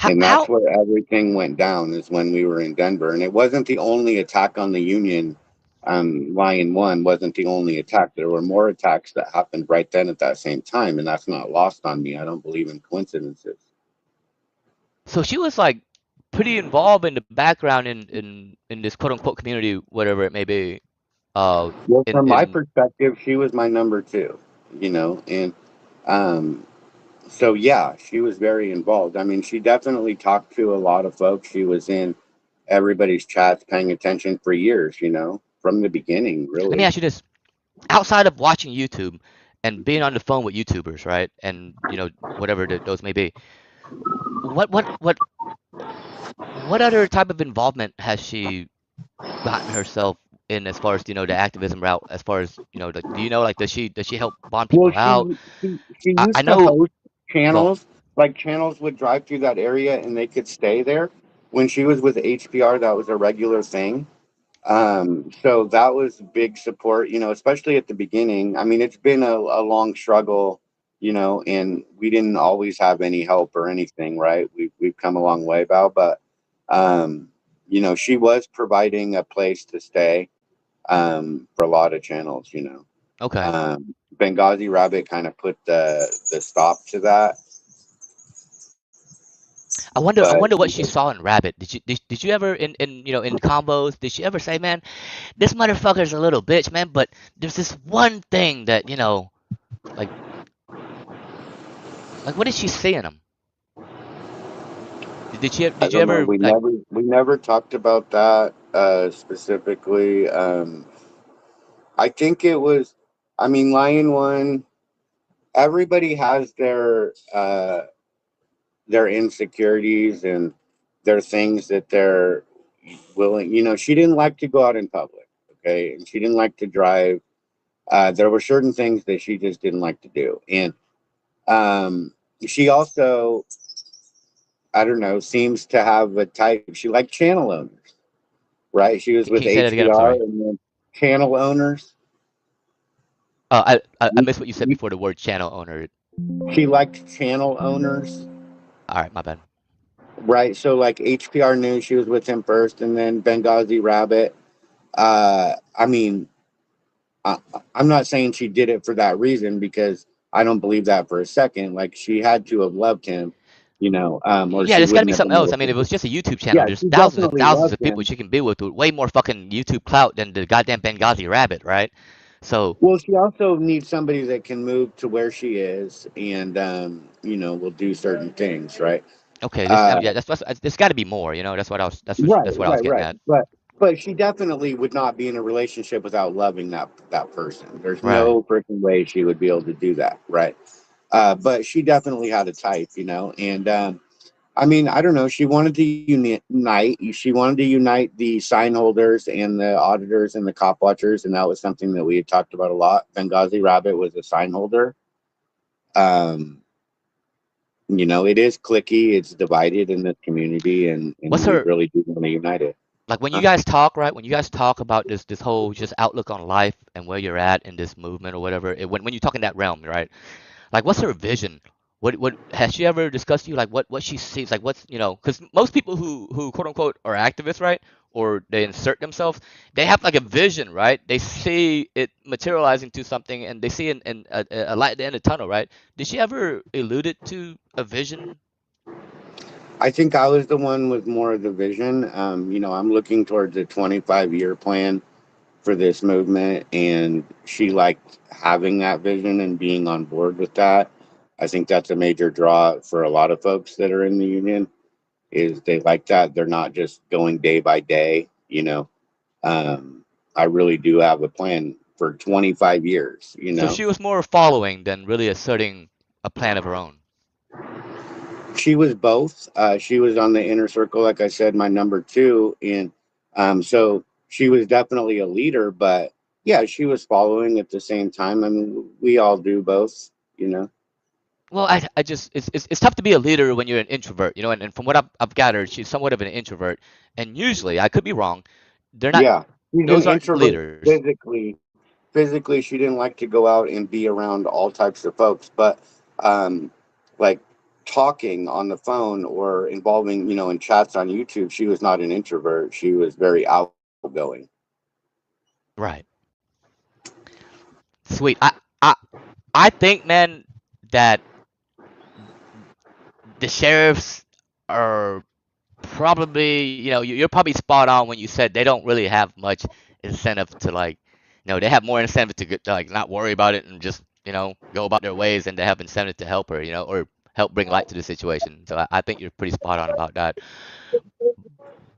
And that's How where everything went down, is when we were in Denver. And it wasn't the only attack on the Union. Lion One wasn't the only attack. There were more attacks that happened right then at that same time, and that's not lost on me. I don't believe in coincidences. so she was like pretty involved in the background in this quote unquote community, whatever it may be. Uh, Well, from my in perspective, she was my number two, and um, so yeah, she was very involved. I mean, she definitely talked to a lot of folks. She was in everybody's chats, paying attention for years, from the beginning, let me really. ask you this: outside of watching YouTube and being on the phone with YouTubers, right? And whatever those may be, what what what what other type of involvement has she gotten herself in as far as the activism route? As far as like, do you know, like, does she help bond Well, people out? she I used to know. host Go. channels. Like, channels would drive through that area and they could stay there. When she was with HPR, that was a regular thing. So that was big support, especially at the beginning. I mean, it's been a long struggle, and we didn't always have any help or anything, right? We've come a long way, Val, but um, she was providing a place to stay for a lot of channels. Okay. Benghazi Rabbit kind of put the stop to that. I but wonder what she saw in Rabbit. Did you ever in in combos? Did she ever say, man, this motherfucker's a little bitch, man, but there's this one thing that like what did she see in him? I Did you don't know. ever like? We never talked about that specifically. I think it was. I mean, Lion One. Everybody has their insecurities and their things that they're willing. You know, she didn't like to go out in public. Okay, and she didn't like to drive. There were certain things that she just didn't like to do, and she also, I don't know, seems to have a type. She liked channel owners, right? She was Can with you say that again? I'm HBR sorry. and then channel owners. I missed what you said before the word channel owner. She liked channel owners, All right, my bad. right? So like HPR News, she was with him first, and then Benghazi Rabbit. I mean, I, I'm not saying she did it for that reason because I don't believe that for a second. Like she had to have loved him, or Yeah, she there's got to wouldn't be have something been else. able I mean, to. if it was just a YouTube channel, Yeah, there's she thousands and definitely thousands loved of people him. she can be with way more fucking YouTube clout than the goddamn Benghazi rabbit, right? So, Well, she also needs somebody that can move to where she is and, will do certain things, right? okay, this Uh, yeah, there's got to be more. That's what I was right, that's what I was right, getting right. at. But she definitely would not be in a relationship without loving that person. There's Right. no freaking way she would be able to do that, right? But she definitely had a type, and I mean, I don't know. She wanted to unite. She wanted to unite the sign holders and the auditors and the cop watchers, and that was something that we had talked about a lot. Benghazi Rabbit was a sign holder. Um, it is clicky. It's divided in this community, and What's we her really do want to unite it. like when you Huh? guys talk, right? When you guys talk about this whole just outlook on life and where you're at in this movement or whatever, when you talk in that realm, right? Like, what's her vision? What has she ever discussed to you? Like, what she sees? Like, what's because most people who quote unquote are activists, right? Or they insert themselves, they have like a vision, right? They see it materializing to something, and they see a light at the end of the tunnel, right? Did she ever alluded to a vision? I think I was the one with more of the vision. I'm looking towards a 25-year plan for this movement, and she liked having that vision and being on board with that. I think that's a major draw for a lot of folks that are in the union is they like that they're not just going day by day. um, I really do have a plan for 25 years. So she was more following than really asserting a plan of her own. She was both. She was on the inner circle, like I said, my number two, and so she was definitely a leader. But yeah, she was following at the same time. I mean, we all do both. Well, I just it's tough to be a leader when you're an introvert, and from what I've gathered, she's somewhat of an introvert, and usually I could be wrong, they're not Yeah, she's an those aren't introvert leaders. physically. Physically, she didn't like to go out and be around all types of folks, but um, like talking on the phone or involving, in chats on YouTube, she was not an introvert. She was very outgoing. Right. Sweet. I I think, man, that the sheriffs are probably, you're probably spot on when you said they don't really have much incentive to like, they have more incentive to like not worry about it and just, go about their ways, and they have incentive to help her, or help bring light to the situation. So I think you're pretty spot on about that.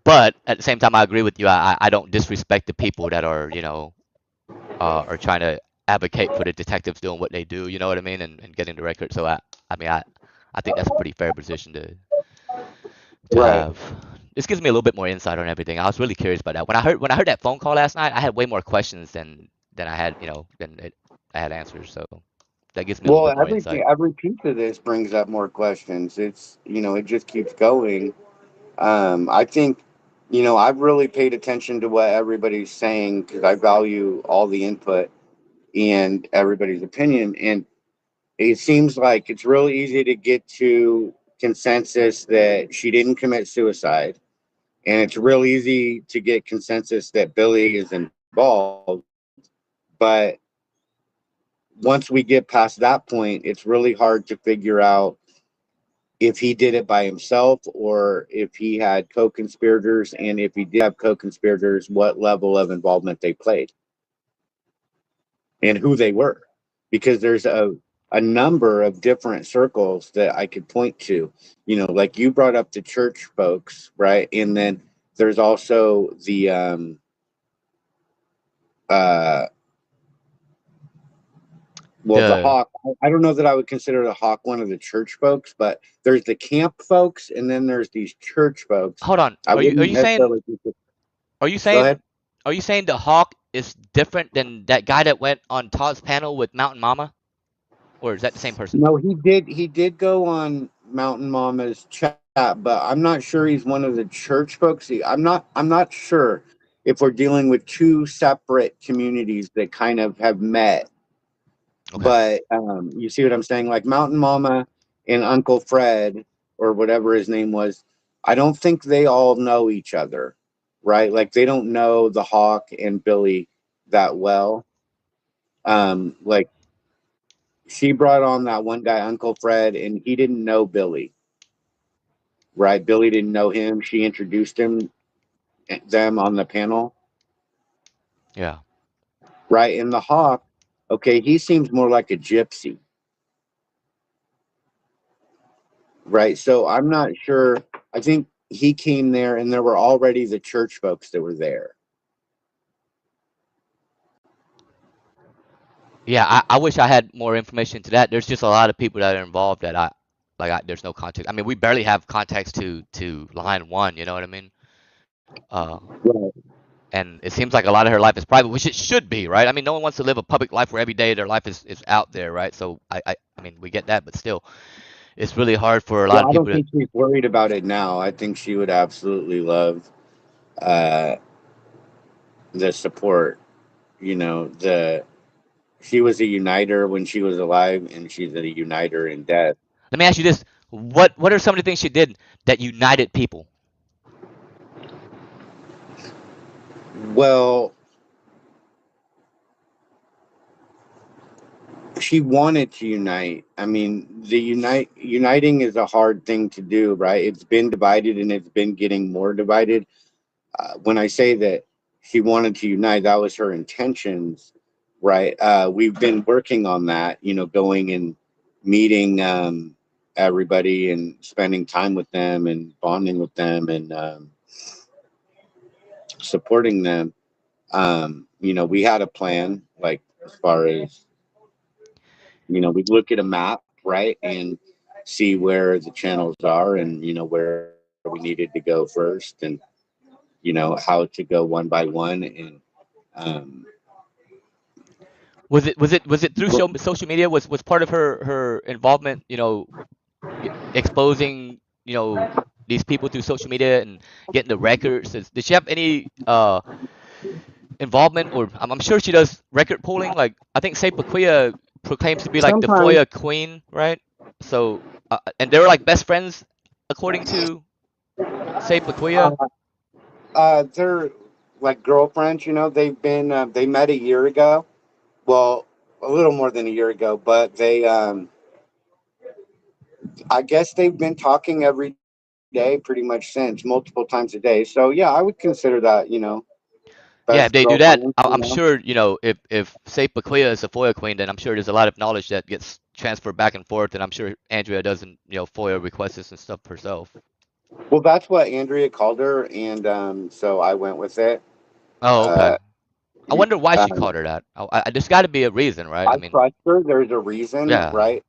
But at the same time, I agree with you. I don't disrespect the people that are, are trying to advocate for the detectives doing what they do. You know what I mean, and getting the record. So I mean, I think that's a pretty fair position to Right. have. This gives me a little bit more insight on everything. I was really curious about that. When I heard that phone call last night, I had way more questions than I had, I had answers. So that gives me a little Well, bit more insight. every piece of this brings up more questions. It just keeps going. I think, I've really paid attention to what everybody's saying because I value all the input and everybody's opinion. And it seems like it's really easy to get to consensus that she didn't commit suicide. And it's real easy to get consensus that Billy is involved. But once we get past that point, it's really hard to figure out if he did it by himself or if he had co-conspirators, and if he did have co-conspirators, what level of involvement they played and who they were, because there's a number of different circles that I could point to. Like you brought up the church folks, right? And then there's also the uh well, the The hawk. I don't know that I would consider the hawk one of the church folks, but there's the camp folks, and then there's these church folks. hold on. I Are wouldn't you saying necessarily are you go saying ahead. are you saying the Hawk is different than that guy that went on Todd's panel with Mountain Mama, or is that the same person? No, he did go on Mountain Mama's chat, but I'm not sure he's one of the church folks. I'm not sure if we're dealing with two separate communities that kind of have met. Okay. But you see what I'm saying? Like Mountain Mama and Uncle Fred, or whatever his name was, I don't think they all know each other, right? Like they don't know the Hawk and Billy that well. Like she brought on that one guy, Uncle Fred, and he didn't know Billy, right? Billy didn't know him. She introduced them on the panel, Yeah. right? And the Hawk, okay, he seems more like a gypsy, right? So I'm not sure. I think he came there, and there were already the church folks that were there. Yeah, I wish I had more information to that. There's just a lot of people that are involved that there's no context. I mean, we barely have context to line one, you know what I mean? Uh, Right. and it seems like a lot of her life is private, which it should be, right? I mean, no one wants to live a public life where every day their life is out there, right? So I mean, we get that, but still, it's really hard for a lot Well, of I don't people to. think she's worried about it now. I think she would absolutely love uh, the support. The she was a uniter when she was alive, and she's a uniter in death. Let me ask you this: what are some of the things she did that united people? Well, she wanted to unite. I mean, the uniting is a hard thing to do, right? It's been divided, and it's been getting more divided. When I say that she wanted to unite, that was her intentions, right? We've been working on that, going and meeting everybody and spending time with them and bonding with them and supporting them. We had a plan, like as far as we look at a map, right, and see where the channels are, and where we needed to go first, and how to go one by one, and um, Was it through social media? Was part of her involvement, exposing, these people through social media and getting the records? Did she have any involvement, or I'm sure she does record pulling. Like I think Say Paquia proclaims to be like the sometimes FOIA queen, right? So and they were like best friends according to Say Paquia. they're like girlfriends. They met a year ago. Well, a little more than a year ago, but I guess they've been talking every day pretty much since, multiple times a day. So yeah, I would consider that, Yeah, best if they do that, girlfriend. I'm sure, if Say Paquia is the FOIA queen, then I'm sure there's a lot of knowledge that gets transferred back and forth, and I'm sure Andrea doesn't, FOIA requests and stuff herself. Well, that's what Andrea called her, and so I went with it. Oh, okay. Uh, I wonder why she um, called her that. There's got to be a reason, right? I I mean, trust her. There's a reason, yeah. right?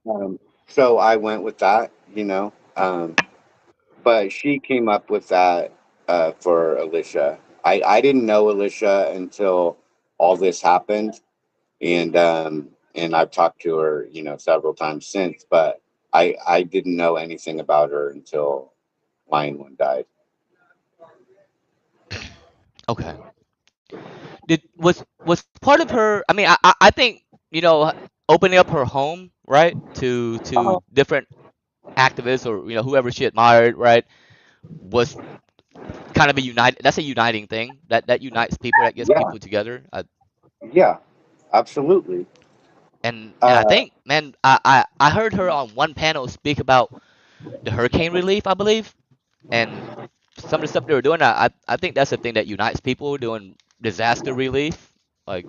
So I went with that. But she came up with that for Alicia. I didn't know Alicia until all this happened, and I've talked to her, several times since. But I didn't know anything about her until Lion One died. Okay. Was part of her? I mean, I think opening up her home, right, to Uh, different activists or whoever she admired, right, was kind of a unite. That's a uniting thing. That unites people. That gets yeah, people together. yeah, absolutely. And I Uh, think, man, I heard her on one panel speak about. the hurricane relief, I believe, and some of the stuff they were doing. I think that's the thing that unites people doing disaster relief. Like,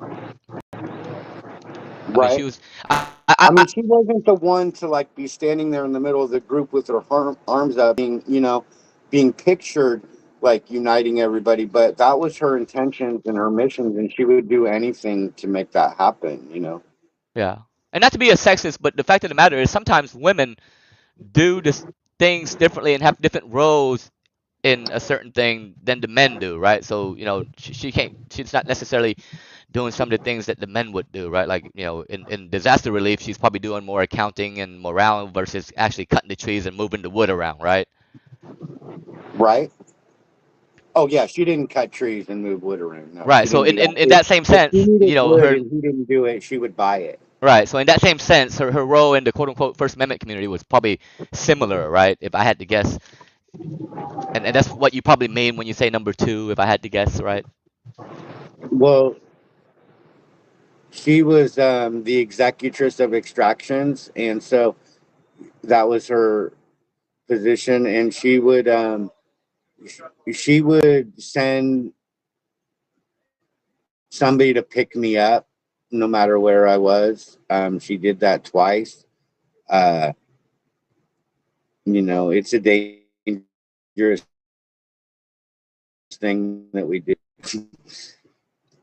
I mean, Right. she was. I mean, she wasn't the one to like be standing there in the middle of the group with her arms up, being, being pictured like uniting everybody. But that was her intentions and her missions, and she would do anything to make that happen. Yeah, and not to be a sexist, but the fact of the matter is sometimes women do this things differently and have different roles in a certain thing than the men do, right? So she can't. She's not necessarily doing some of the things that the men would do, right? Like, in disaster relief, she's probably doing more accounting and morale versus actually cutting the trees and moving the wood around, right? Right? Oh yeah, she didn't cut trees and move wood around. No, Right. she So didn't do in that. in, in that same If she sense, needed wood her and he didn't do it, she would buy it. right. So in that same sense, her role in the quote unquote First Amendment community was probably similar, right? If I had to guess, and that's what you probably mean when you say number two, if I had to guess, right? Well, she was the executress of extractions, and so that was her position. And she would send somebody to pick me up, no matter where I was. She did that twice. Uh, it's a dangerous thing that we do.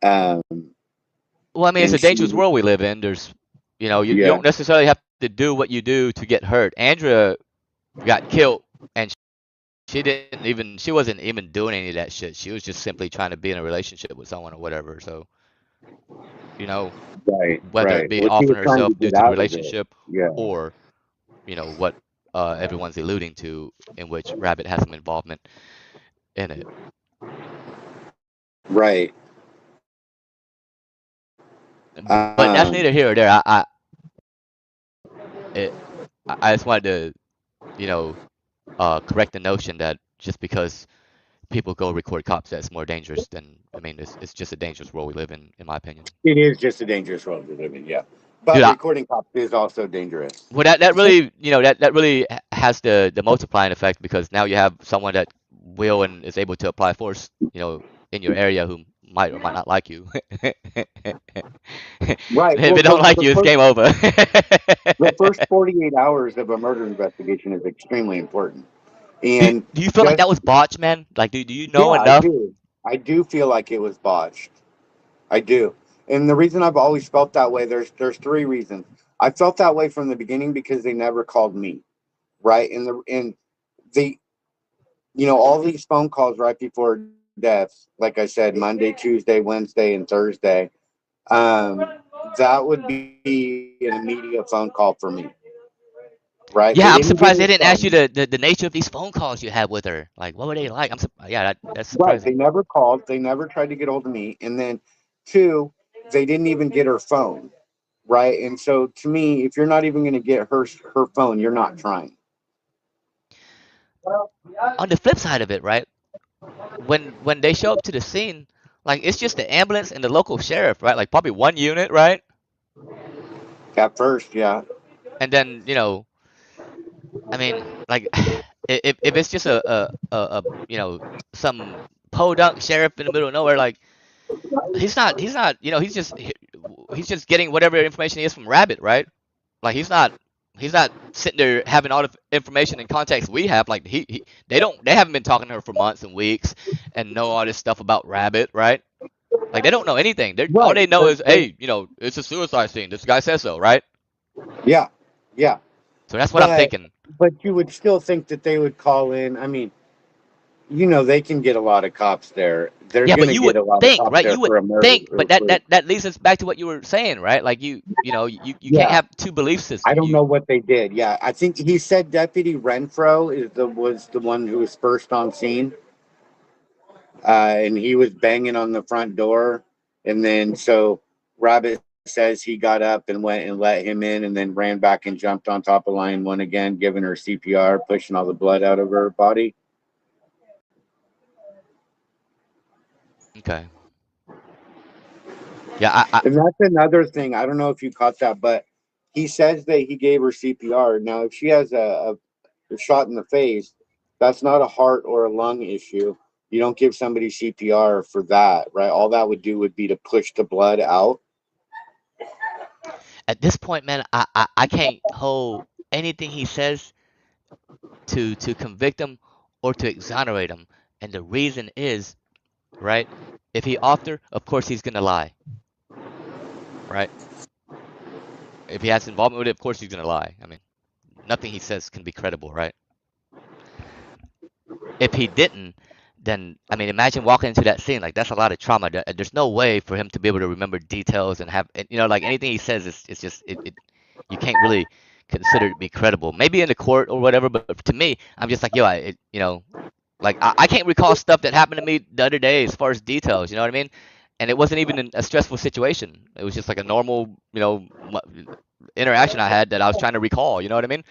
um, Well, I mean, it's and a dangerous she, world we live in. There's, you yeah, don't necessarily have to do what you do to get hurt. Andrea got killed, and she wasn't even doing any of that shit. She was just simply trying to be in a relationship with someone or whatever. So, you know, right, whether it right. be Well, she offering was trying to herself due get to the out of it. relationship Yeah, or, what everyone's alluding to, in which Rabbit has some involvement in it. right. But that's neither here or there. It, I just wanted to, you know, correct the notion that just because people go record cops, that's more dangerous than, I mean, it's just a dangerous world we live in my opinion. It is just a dangerous world to live in. Yeah, Dude, but recording cops is also dangerous. well, that really, that really has the multiplying effect because now you have someone that will and is able to apply force, in your area who might or might not like you. Right. If Well, they don't like you, it's game over. the first 48 hours of a murder investigation is extremely important. do, And do you feel like just that was botched, man? Like, do you yeah, know I enough? do. I do feel like it was botched. I do. And the reason I've always felt that way, there's three reasons. I felt that way from the beginning because they never called me, right? And all these phone calls right before deaths, like I said, Monday, Tuesday, Wednesday, and Thursday, um, that would be an immediate phone call for me, right? They Yeah, didn't I'm give me a surprised they didn't ask phone. you the nature of these phone calls you had with her. Like, what were they like? Yeah, that's Right. They surprising. never called. They never tried to get hold of me. And then, two, they didn't even get her phone. Right. And so, to me, if you're not even going to get her phone, you're not trying. On the flip side of it, right? When they show up to the scene, like it's just the ambulance and the local sheriff, right? Like probably one unit, right? At first, yeah. And then I mean, like if it's just a some podunk sheriff in the middle of nowhere, like he's not he's just getting whatever information he is from Rabbit, right? Like he's not sitting there having all the information and context we have. Like they haven't been talking to her for months and weeks and know all this stuff about Rabbit, right? Like they don't know anything. They all Right. they know is, hey, it's a suicide scene. This guy says so, right? Yeah. Yeah. So that's what I'm But, thinking. you would still think that they would call in. I mean, they can get a lot of cops there. They're Yeah, going but to you get would a lot of think, cops right? there You would for a murder. think, but that leads us back to what you were saying, right? Like you can't Yeah. have two belief I systems. don't know what they did. Yeah. I think he said Deputy Renfro was the one who was first on scene. And he was banging on the front door. And then so Rabbit says he got up and went and let him in, and then ran back and jumped on top of line one again, giving her CPR, pushing all the blood out of her body. Okay. Yeah, I And that's another thing. I don't know if you caught that, but he says that he gave her CPR. Now, if she has or shot in the face, that's not a heart or a lung issue. You don't give somebody CPR for that, right? All that would do would be to push the blood out. At this point, man, I can't hold anything he says to convict him or to exonerate him. And the reason is, right? If he author, of course he's gonna lie, right? If he has involvement with it, of course he's gonna lie. I mean, nothing he says can be credible, right? If he didn't, then I mean, imagine walking into that scene. Like that's a lot of trauma. There's no way for him to be able to remember details and have, like anything he says is it's just you can't really consider it to be credible. Maybe in the court or whatever, but to me, I'm just like, yo, like I can't recall stuff that happened to me the other day as far as details. You know what I mean? And it wasn't even a stressful situation. It was just like a normal, interaction I had that I was trying to recall. You know what I mean?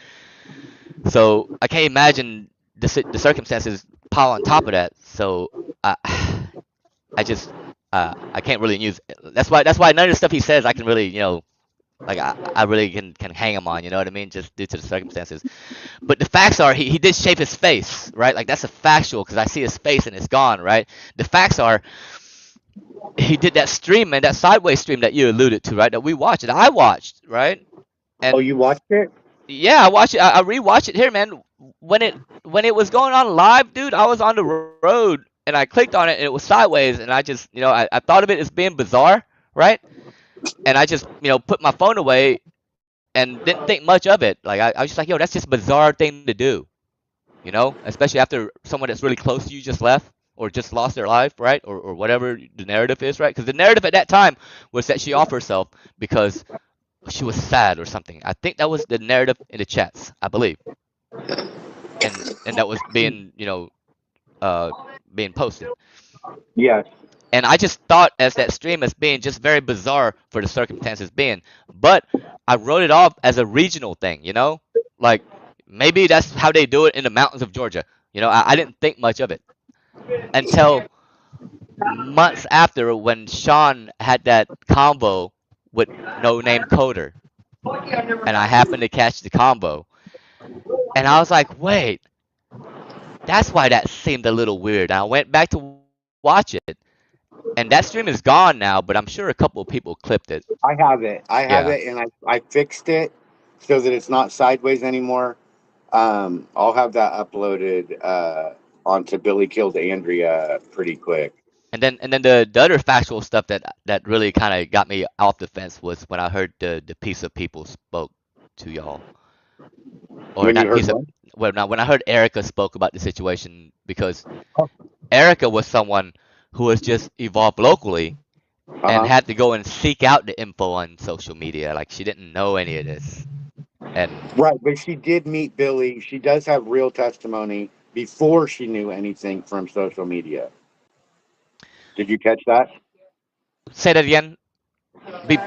So I can't imagine the circumstances pile on top of that. So I I just I can't really use. That's why none of the stuff he says I can really like I really can hang him on. You know what I mean? Just due to the circumstances. But the facts are he did shave his face, right? Like that's a factual because I see his face and it's gone, right? The facts are he did that stream, man, that sideways stream that you alluded to, right? That we watched, that I watched, right? Oh, And you watched it? yeah, I watched it. I rewatched it here, man. When it was going on live, dude, I was on the road and I clicked on it and it was sideways, and I just I thought of it as being bizarre, right? And I just put my phone away and didn't think much of it. Like I was just like, yo, that's just a bizarre thing to do, especially after someone that's really close to you just left or just lost their life, right? Or whatever the narrative is, right? Because the narrative at that time was that she off herself because she was sad or something. I think that was the narrative in the chats, I believe, and that was uh being posted. Yes. And I just thought as that stream as being just very bizarre for the circumstances being, but I wrote it off as a regional thing, like maybe that's how they do it in the mountains of Georgia. I didn't think much of it until months after when Sean had that combo with No Name Coder, and I happened to catch the combo, and I was like, wait, that's why that seemed a little weird. And I went back to watch it, and that stream is gone now, but I'm sure a couple of people clipped it. I have it. I have Yeah. it, and I fixed it so that it's not sideways anymore. I'll have that uploaded onto Billy Killed Andrea pretty quick. And then the other factual stuff that really kind of got me off the fence was when I heard the piece of people spoke to y'all, or When you not heard piece of what? well, now when I heard Erica spoke about the situation, because Erica was someone who was just evolved locally Uh and huh. had to go and seek out the info on social media. Like she didn't know any of this. And Right, but she did meet Billy. She does have real testimony before she knew anything from social media. Did you catch that? say that again.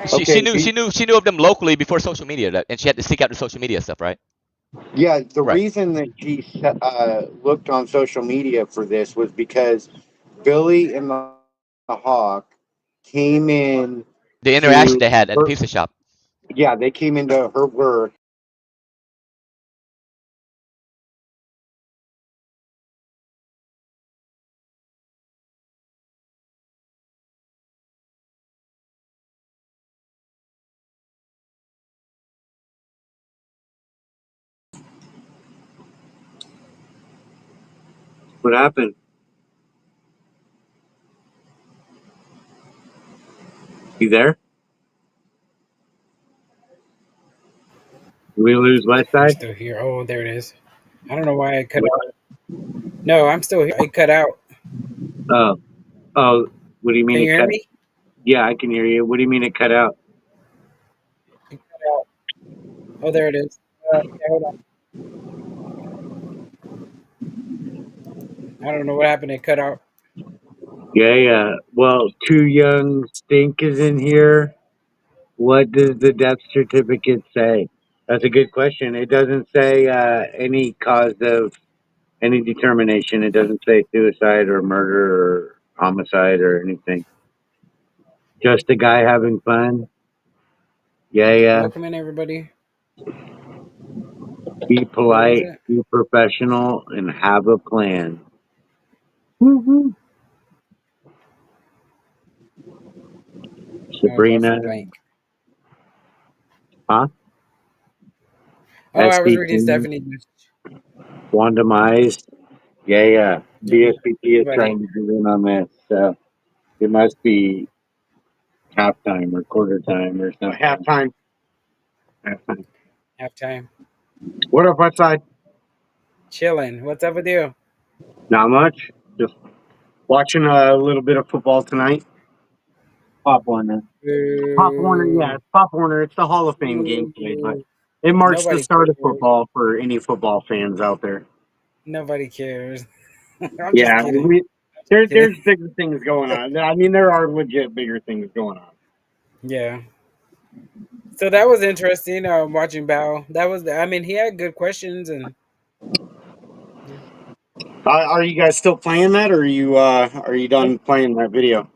She Okay. knew she knew of them locally before social media, and she had to seek out the social media stuff, right? Yeah, the Right. reason that she looked on social media for this was because Billy and the Hawk came in The interaction to they had at the her. pizza shop. Yeah, they came into her work. What happened? You there? Did we lose West I'm Side? still here. Oh, there it is. I don't know why it cut out. No, I'm still here. It cut out. Oh, oh. What do you mean Can it you hear cut? me? Yeah, I can hear you. What do you mean it cut out? It cut out. Oh, there it is. Yeah, hold on. I don't know what happened. It cut out. Yeah, yeah. Well, Too Young Stink is in here. What does the death certificate say? That's a good question. It doesn't say any cause of any determination. It doesn't say suicide or murder or homicide or anything. Just a guy having fun. Yeah, yeah. Welcome in, everybody. Be Who was polite, it? be professional, and have a plan. Woo-hoo. Oh, I lost Sabrina, the blank. huh? Oh, I was reading SPT, Stephanie's message. Wanda Mize. Yeah, yeah. Yep. BSPT is Everybody. trying to get in on this. So it must be halftime or quarter time or something. Halftime. Halftime. Halftime. What up, Westside? Chilling. What's up with you? Not much. Just watching a little bit of football tonight. Pop Warner. Pop Warner, yeah, Boo. it's Pop Warner. It's the Hall of Fame game today, but Boo. it marks the Nobody start of cares. football for any football fans out there. Nobody cares. I'm just Yeah, kidding. Kidding. there's bigger things going on. I mean, there are legit bigger things going on. Yeah. So that was interesting. Watching Bao. That was. I mean, he had good questions, and yeah, Are you guys still playing that, or are you nope. done playing that video?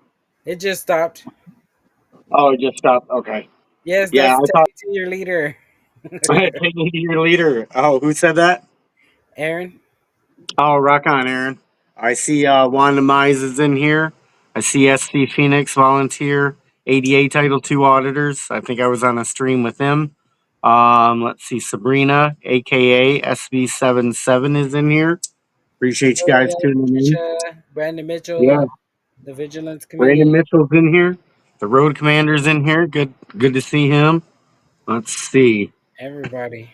It just stopped. Oh, it just stopped. Okay. Yes, Yeah, that's I take thought me to your leader, take me to your leader. Oh, who said that? Aaron. Oh, rock on, Aaron. I see Wanda Mize is in here. I see SC Phoenix volunteer, ADA Title II auditors. I think I was on a stream with him. Let's see, Sabrina, aka SB77 is in here. Appreciate you guys Gloria, tuning in. Trisha, Brandon Mitchell, Yeah, the Vigilance Brandon Committee. Mitchell's in here. The Road Commander's in here. Good to see him. Let's see. Everybody.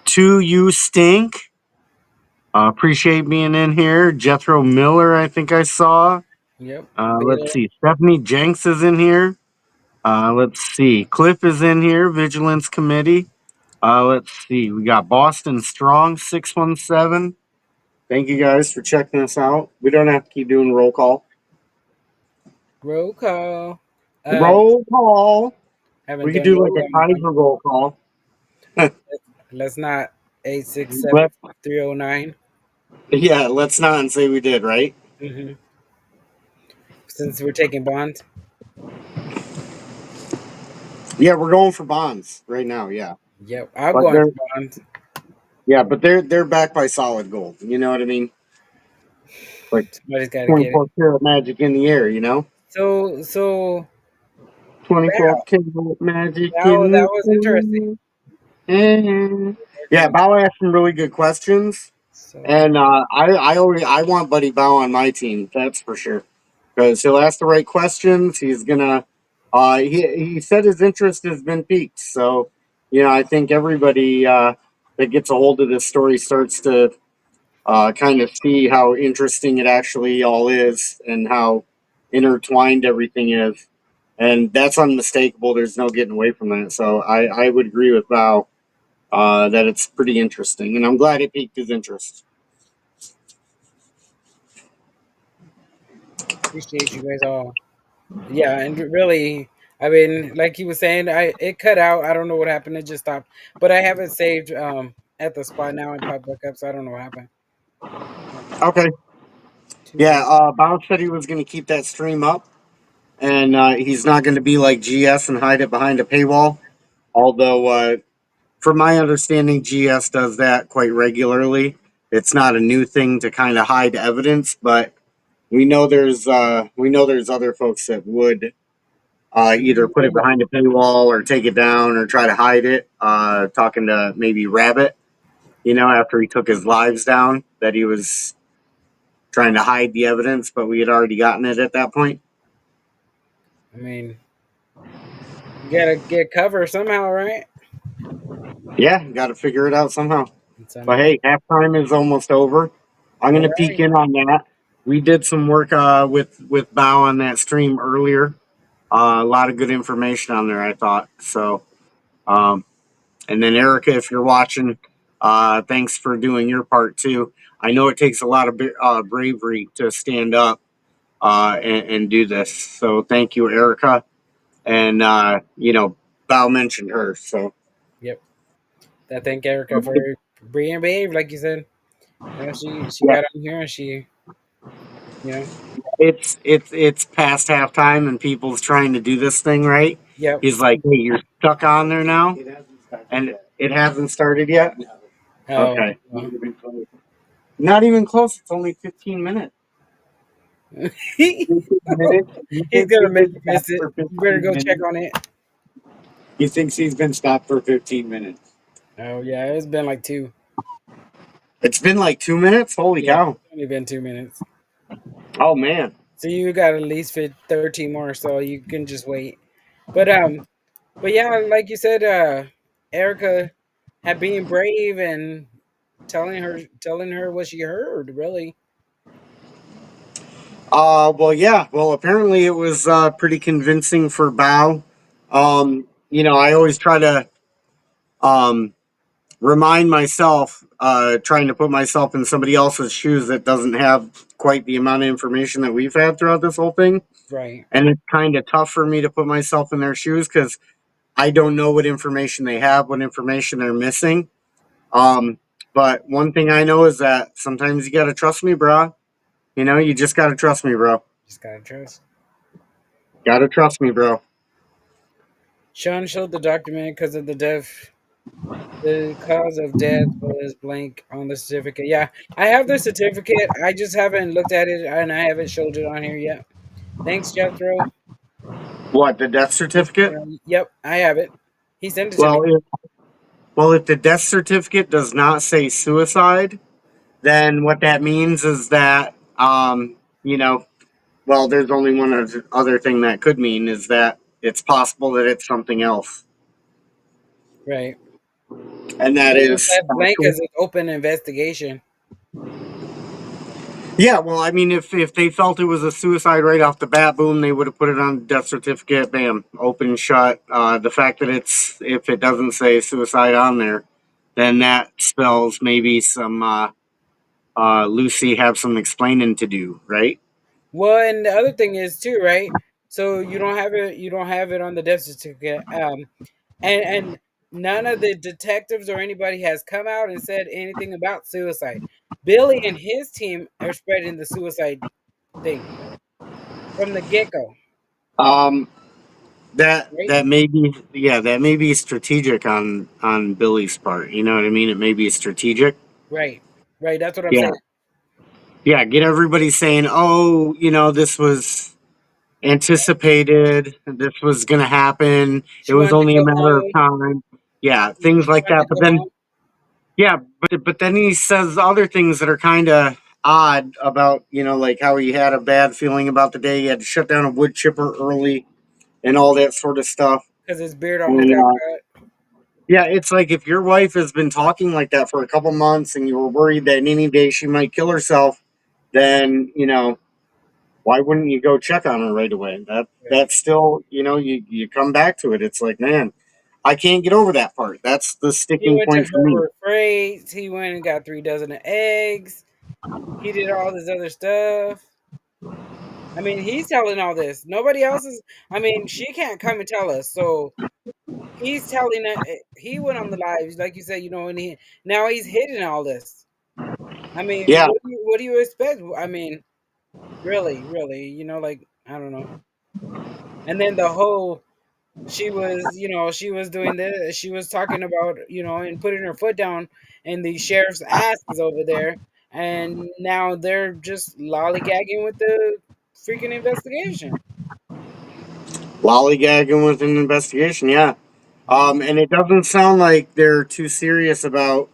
Two You Stink. Appreciate being in here. Jethro Miller, I think I saw. Yep. Let's Beta. see. Stephanie Jenks is in here. Let's see. Cliff is in here. Vigilance Committee. Let's see. We got Boston Strong 617. Thank you guys for checking us out. We don't have to keep doing roll call. Roll call. Um, Roll call. haven't We could done do roll like call a in a while. Kaiser roll call. Let's not 867 Let 309. yeah, let's not say we did, right? Mm-hmm. Since we're taking bonds. Yeah, we're going for bonds right now, yeah. Yep. I'll But go on they're for bonds. they're backed by solid gold. You know what I mean? Like Somebody's got to get it. 24 karat magic in the air, you know? So 24 Bao. karat magic Bao, in that was interesting. the air. Yeah, Working. Bao asked some really good questions. So And I want Buddy Bao on my team, that's for sure. Because he'll ask the right questions. He's gonna he said his interest has been piqued. So, I think everybody that gets a hold of this story starts to kind of see how interesting it actually all is and how intertwined everything is. And that's unmistakable. There's no getting away from that. So I would agree with Val that it's pretty interesting. And I'm glad it piqued his interest. appreciate you guys all. Yeah, and really, I mean, like he was saying, it cut out. I don't know what happened. It just stopped. But I have it saved at the spot now and pop back up. So I don't know what happened. Okay. Too Yeah, weird. Val said he was going to keep that stream up. And he's not going to be like GS and hide it behind a paywall. Although, from my understanding, GS does that quite regularly. It's not a new thing to kind of hide evidence, but we know there's other folks that would either put it behind a paywall or take it down or try to hide it. Talking to maybe Rabbit, after he took his lives down, that he was trying to hide the evidence, but we had already gotten it at that point. I mean, you gotta get cover somehow, right? Yeah, got to figure it out somehow. But Somehow. hey, halftime is almost over. I'm All gonna peek right. in on that. We did some work with Bao on that stream earlier. A lot of good information on there, I thought. So, um, and then Erica, if you're watching, thanks for doing your part too. I know it takes a lot of bravery to stand up and do this. So thank you, Erica. And Bao mentioned her. So Yep. I thank Erica for being brave, like you said. She yeah, got on here and she, you know, it's past halftime and people's trying to do this thing right. yep. He's like, "Hey, you're stuck on there now," and It hasn't started yet. Oh, Okay. well. Not even close. It's only 15 minutes. He's 15 minutes. You think gonna he's make been you miss stopped it. for You better 15 go check minutes? on it. He thinks he's been stopped for 15 minutes. Oh yeah, it's been like two. It's been like 2 minutes? Holy Yeah, cow. it's only been 2 minutes. Oh, man. So you got at least fit 13 more, so you can just wait. But but yeah, like you said, Erica had being brave and telling her what she heard. Really, Well, yeah. Well, apparently it was pretty convincing for Bao. I always try to um, remind myself, trying to put myself in somebody else's shoes that doesn't have quite the amount of information that we've had throughout this whole thing. right? And it's kind of tough for me to put myself in their shoes because I don't know what information they have, what information they're missing. Um, but one thing I know is that sometimes you got to trust me, bro. You just got to trust me, bro. Just gotta trust. Got to trust me, bro. Sean showed the document because of the death. The cause of death was blank on the certificate. Yeah, I have the certificate. I just haven't looked at it and I haven't showed it on here yet. Thanks, Jethro. What, the death certificate? Yep, I have it. He sent it to Well, me. if the death certificate does not say suicide, then what that means is that, well, there's only one other thing that could mean is that it's possible that it's something else, Right. and that It was is left blank because it's open investigation. yeah. Well, I mean, if they felt it was a suicide right off the bat, boom, they would have put it on the death certificate, bam, open shut. The fact that if it doesn't say suicide on there, then that spells maybe some Lucy have some explaining to do, right? Well, and the other thing is too, right? So you don't have it. You don't have it on the death certificate. And none of the detectives or anybody has come out and said anything about suicide. Billy and his team are spreading the suicide thing from the get go, Um, that right? that may be yeah, that may be strategic on Billy's part. You know what I mean? It may be strategic. Right, right. That's what I'm Yeah, saying. yeah. Get everybody saying, "Oh, this was anticipated. This was going to happen. It She was wanted to only a go matter of home. time." Yeah, She things like wanted that. to But go then, home yeah, but then he says other things that are kind of odd about like how he had a bad feeling about the day he had to shut down a wood chipper early and all that sort of stuff. because his beard almost And got cut. yeah, it's like if your wife has been talking like that for a couple months and you were worried that any day she might kill herself, then why wouldn't you go check on her right away? Right. That's still you come back to it. It's like, man, I can't get over that part. That's the He sticking went to point for me. Harbor Freight. He went and got 3 dozen of eggs. He did all this other stuff. I mean, he's telling all this. Nobody else is. I mean, she can't come and tell us. So he's telling it. He went on the lives, like you said. And now he's hidden all this. I mean, Yeah, what do you expect? I mean, really, really, like I don't know. And then the whole she was doing this. She was talking about and putting her foot down, and the sheriff's ass is over there, and now they're just lollygagging with the freaking investigation. lollygagging with an investigation. Yeah, Mhm. and it doesn't sound like they're too serious about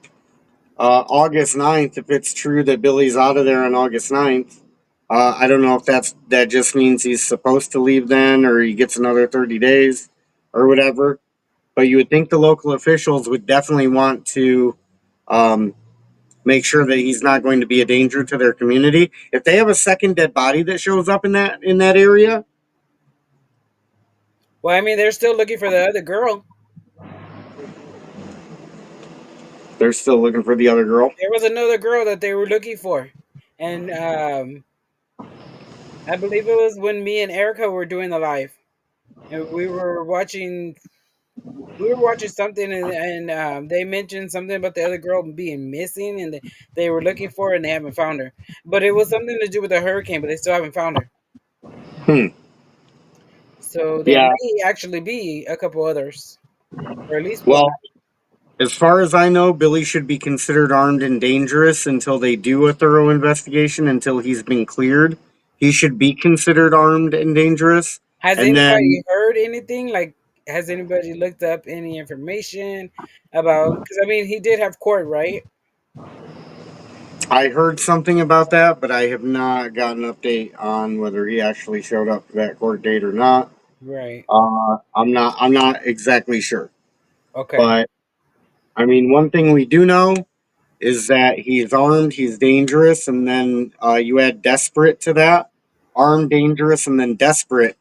August 9th. If it's true that Billy's out of there on August 9th. I don't know if that just means he's supposed to leave then, or he gets another 30 days, or whatever. But you would think the local officials would definitely want to um, make sure that he's not going to be a danger to their community. If they have a second dead body that shows up in that area, Well, I mean, they're still looking for the other girl. they're still looking for the other girl. There was another girl that they were looking for, and I believe it was when me and Erica were doing the live, and we were watching something, and they mentioned something about the other girl being missing, and they were looking for her, and they haven't found her. But it was something to do with the hurricane, but they still haven't found her. Hmm. So there Yeah. may actually be a couple others, or at least Well, one. As far as I know, Billy should be considered armed and dangerous until they do a thorough investigation, until he's been cleared. He should be considered armed and dangerous. Has And then anybody heard anything? Like, has anybody looked up any information about? Because I mean, he did have court, right? I heard something about that, but I have not gotten an update on whether he actually showed up for that court date or not. Right. I'm not exactly sure. Okay. But I mean, one thing we do know is that he's armed, he's dangerous, and then you add desperate to that. Armed, dangerous, and then desperate.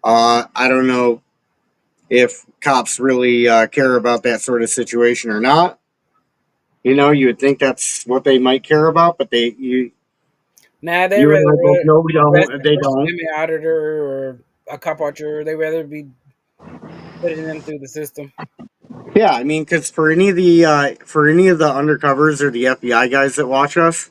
I don't know if cops really care about that sort of situation or not. You know, you would think that's what they might care about, but Nah, they you and rather I both know we arrest don't. a They First don't. Amendment auditor or a cop watcher. They rather be putting them through the system. Yeah, I mean, because for any of the undercovers or the FBI guys that watch us,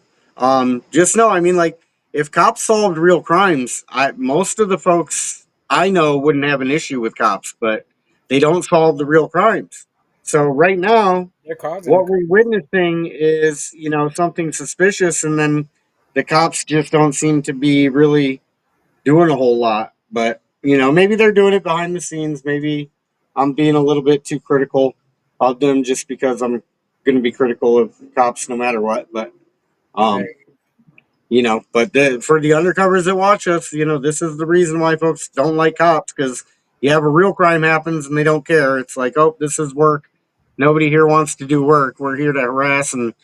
just know, I mean, like if cops solved real crimes, most of the folks I know wouldn't have an issue with cops, but they don't solve the real crimes. So right now, They're causing the what crime. we're witnessing is, something suspicious, and then the cops just don't seem to be really doing a whole lot. But maybe they're doing it behind the scenes. Maybe I'm being a little bit too critical of them just because I'm going to be critical of cops no matter what. But um, Right. for the undercovers that watch us, this is the reason why folks don't like cops, because you have a real crime happens and they don't care. It's like, oh, this is work. Nobody here wants to do work. We're here to harass and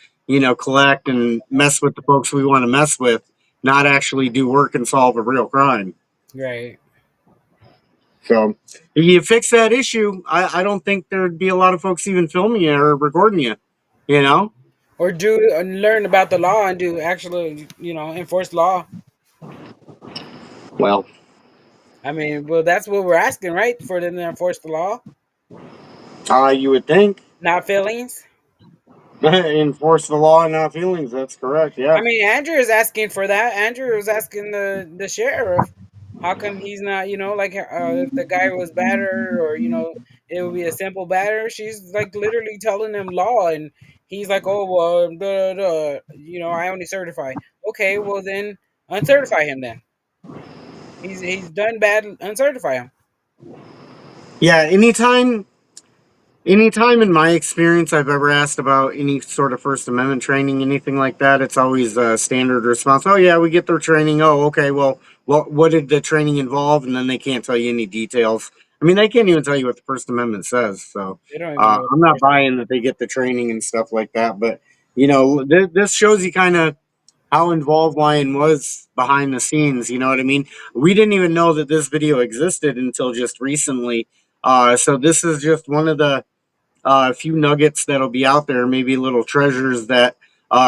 collect and mess with the folks we want to mess with, not actually do work and solve a real crime. Right. So you fix that issue, I don't think there'd be a lot of folks even filming you or recording you. You know? Or do learn about the law and do actually, enforce law. Well, I mean, well, that's what we're asking, right? For them to enforce the law, you would think not feelings. enforce the law and not feelings. That's correct. I Yeah. mean, Andrew is asking for that. Andrew is asking the sheriff, how come he's not, like if the guy was battered or it would be a simple batter. She's like literally telling him law, and he's like, oh well, I only certify. Okay, well then uncertify him then. He's done bad. Uncertify him. Yeah. Anytime in my experience I've ever asked about any sort of First Amendment training, anything like that, it's always a standard response. Oh yeah, we get their training. Oh, okay. Well, what did the training involve? And then they can't tell you any details. I mean, they can't even tell you what the First Amendment says. So They don't even know what I'm the not first. buying that they get the training and stuff like that. But this shows you kind of how involved Lion was behind the scenes. You know what I mean? We didn't even know that this video existed until just recently. So this is just one of the a few nuggets that'll be out there, maybe little treasures that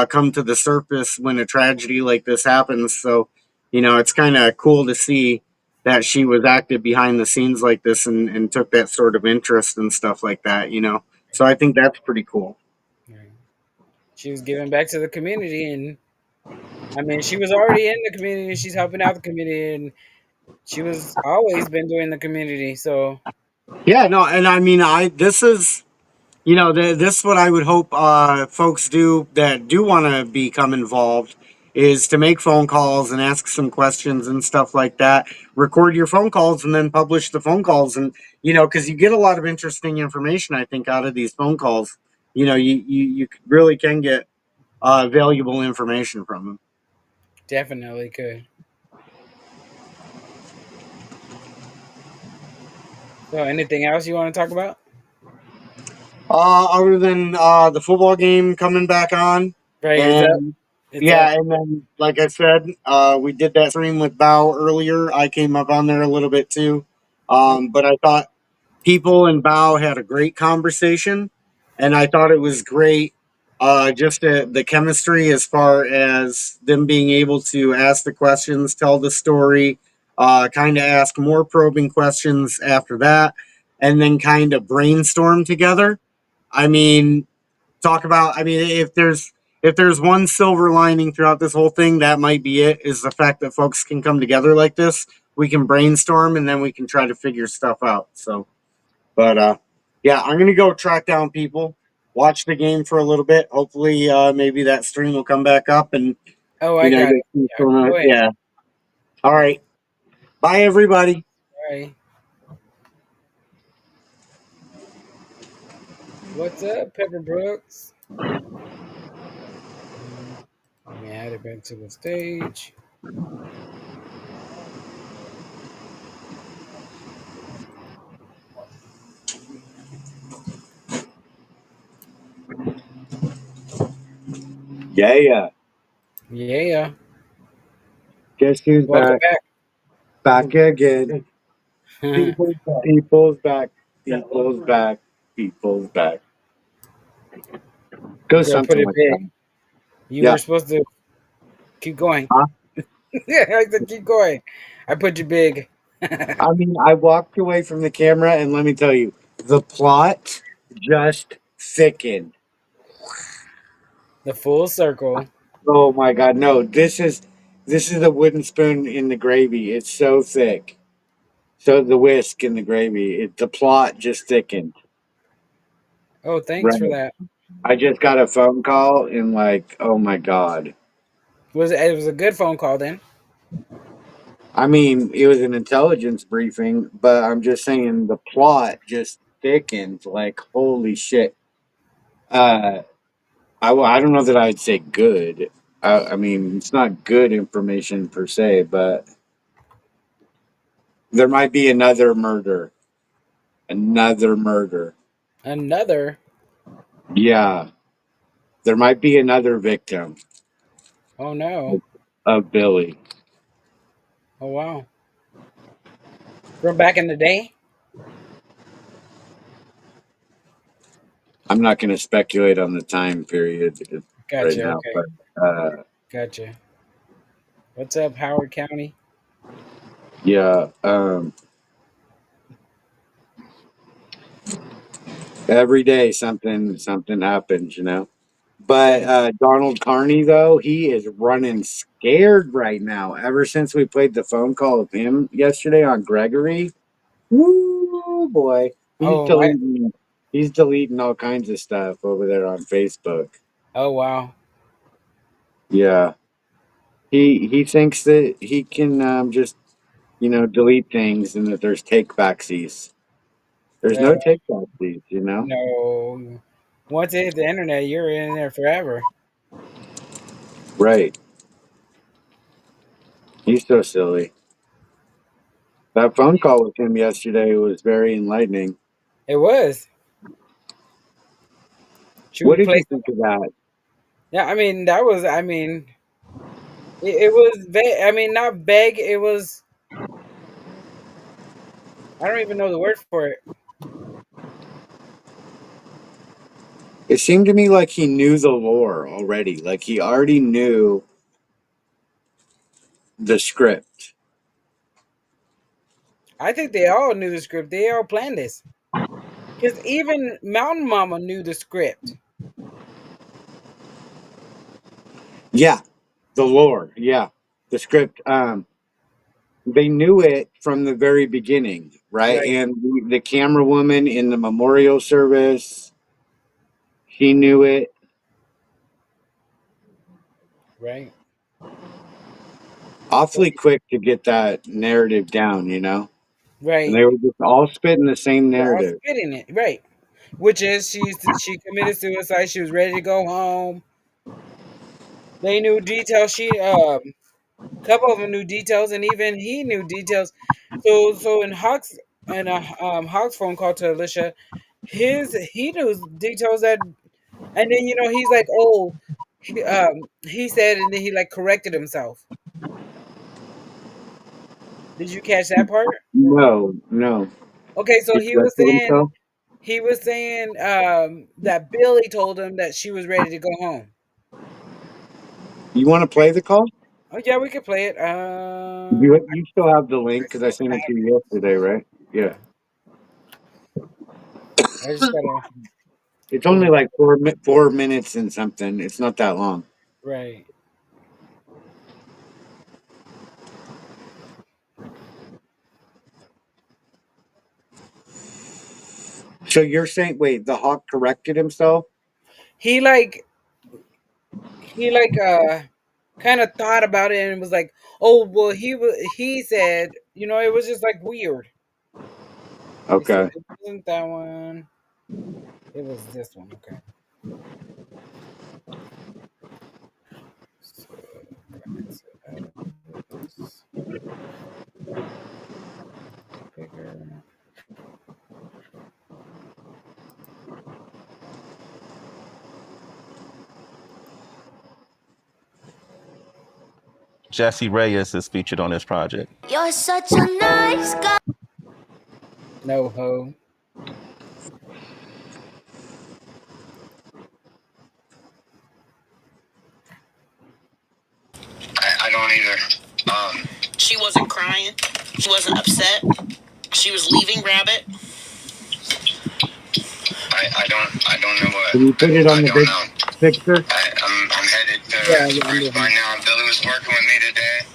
come to the surface when a tragedy like this happens. So, it's kind of cool to see that she was active behind the scenes like this and took that sort of interest and stuff like that. So I think that's pretty cool. Right. She was giving back to the community, and I mean, she was already in the community. She's helping out the community, and she was always been doing the community. So Yeah, no, and I mean, this is this is what I would hope folks do that do want to become involved is to make phone calls and ask some questions and stuff like that. Record your phone calls and then publish the phone calls, and because you get a lot of interesting information, I think, out of these phone calls. You really can get valuable information from them. definitely could. So anything else you want to talk about? Other than the football game coming back on, Right, it's up. and It's up. yeah, and then like I said, we did that stream with Bao earlier. I came up on there a little bit too, but I thought people and Bao had a great conversation, and I thought it was great. Just the chemistry as far as them being able to ask the questions, tell the story, kind of ask more probing questions after that, and then kind of brainstorm together. I mean, talk about. I mean, if there's one silver lining throughout this whole thing, that might be it. Is the fact that folks can come together like this. We can brainstorm and then we can try to figure stuff out. So, but yeah, I'm gonna go track down people watch the game for a little bit. Hopefully, maybe that stream will come back up and Oh, I got it. get some Yeah, go ahead. yeah. All right. Bye, everybody. All right. What's up, Pepper Brooks? Let me add it back to the stage. Yeah. Yeah. Guess who's Welcome back? Back again. back. People's back. People's back. People's back. Go Girl, put something it like big. that. You Yeah. were supposed to keep going. Huh? Yeah, I said keep going. I put you big. I mean, I walked away from the camera, and let me tell you, the plot just thickened. The full circle. Oh my God, no! This is a wooden spoon in the gravy. It's so thick. So the whisk in the gravy. The plot just thickened. Oh, thanks Right. for that. I just got a phone call and like, oh my God. It was a good phone call then. I mean, it was an intelligence briefing, but I'm just saying the plot just thickened. Like, holy shit. Uh, I don't know that I'd say good. I mean, it's not good information per se, but there might be another murder. Another murder. Another. Yeah, there might be another victim Oh no. of Billy. Oh wow. From back in the day. I'm not going to speculate on the time period right Gotcha. now, Okay. but Gotcha. What's up, Howard County? yeah, every day something happens, you know. But Right. Donald Carney, though, he is running scared right now. Ever since we played the phone call of him yesterday on Gregory, woo boy, Oh my. he's deleting all kinds of stuff over there on Facebook. Oh wow. Yeah, he thinks that he can just delete things and that there's take backsies. There's Uh, no take backsies, you know. no. Once it hit the internet, you're in there forever. Right? He's so silly. That phone call with him yesterday was very enlightening. It was. Should What we did play you some? think of that? Yeah, I mean that was. I mean, it was vague. I mean, not vague. It was. I don't even know the word for it. It seemed to me like he knew the lore already. Like he already knew the script. I think they all knew the script. They all planned this. Because even Mountain Mama knew the script. Yeah, the lore. Yeah, the script. They knew it from the very beginning, right? Right. And the camera woman in the memorial service, she knew it. Right. Awfully quick to get that narrative down, you know. And Right. they were just all spitting the same They're all narrative. spitting it. Right. Which is she committed suicide. She was ready to go home. They knew details. Couple of them knew details, and even he knew details. So in Hawk's phone call to Alicia, he knew details that, and then he's like, oh, he said, and then he like corrected himself. Did you catch that part? No, no. Okay, so He corrected himself. he was saying that Billy told him that she was ready to go home. You want to play the call? Oh yeah, we could play it. You still have the link because I I sent it have to it. you yesterday, right? Yeah. Yeah, I just gotta It's pull only it like 4 minutes and something. It's not that long. right. So you're saying, wait, the Hawk corrected himself? he like kind of thought about it and was like, "Oh, well, he said, it was just like weird." Okay, so Okay. it wasn't that one. It was this one. Okay. So got exit out of this. Bigger. Jesse Reyes is featured on this project. You're such a nice guy. No ho. I don't either. She wasn't crying. She wasn't upset. She was leaving Rabbit. I don't know what. Can you put it I on the don't big know. picture? I'm headed to Yeah, the Spruce under by one. now. Billy was working with me today.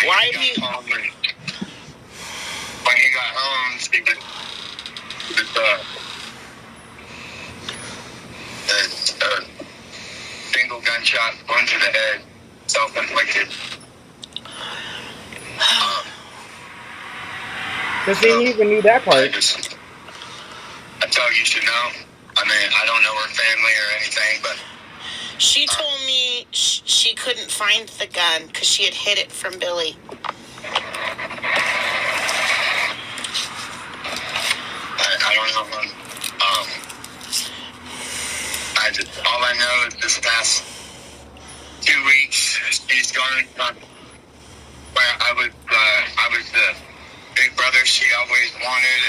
Why did he? When he got home, he was single gunshot, one to the head, self-inflicted. Because he even knew that part. That's all you should know. I mean, I don't know her family or anything, but she told me she couldn't find the gun because she had hid it from Billy. I don't know. All I know is this past 2 weeks, she's gone from where I was the big brother she always wanted,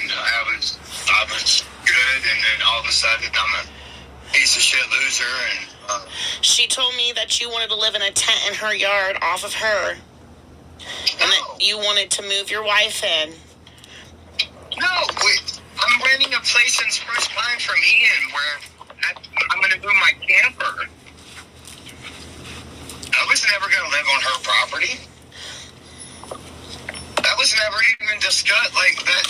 and I was good, and then all of a sudden I'm a piece of shit loser. And she told me that you wanted to live in a tent in her yard off of her, and that you wanted to move your wife in. No, I'm renting a place in Spruce Pine from Ian where I'm going to move my camper. I was never going to live on her property. That was never even discussed like that.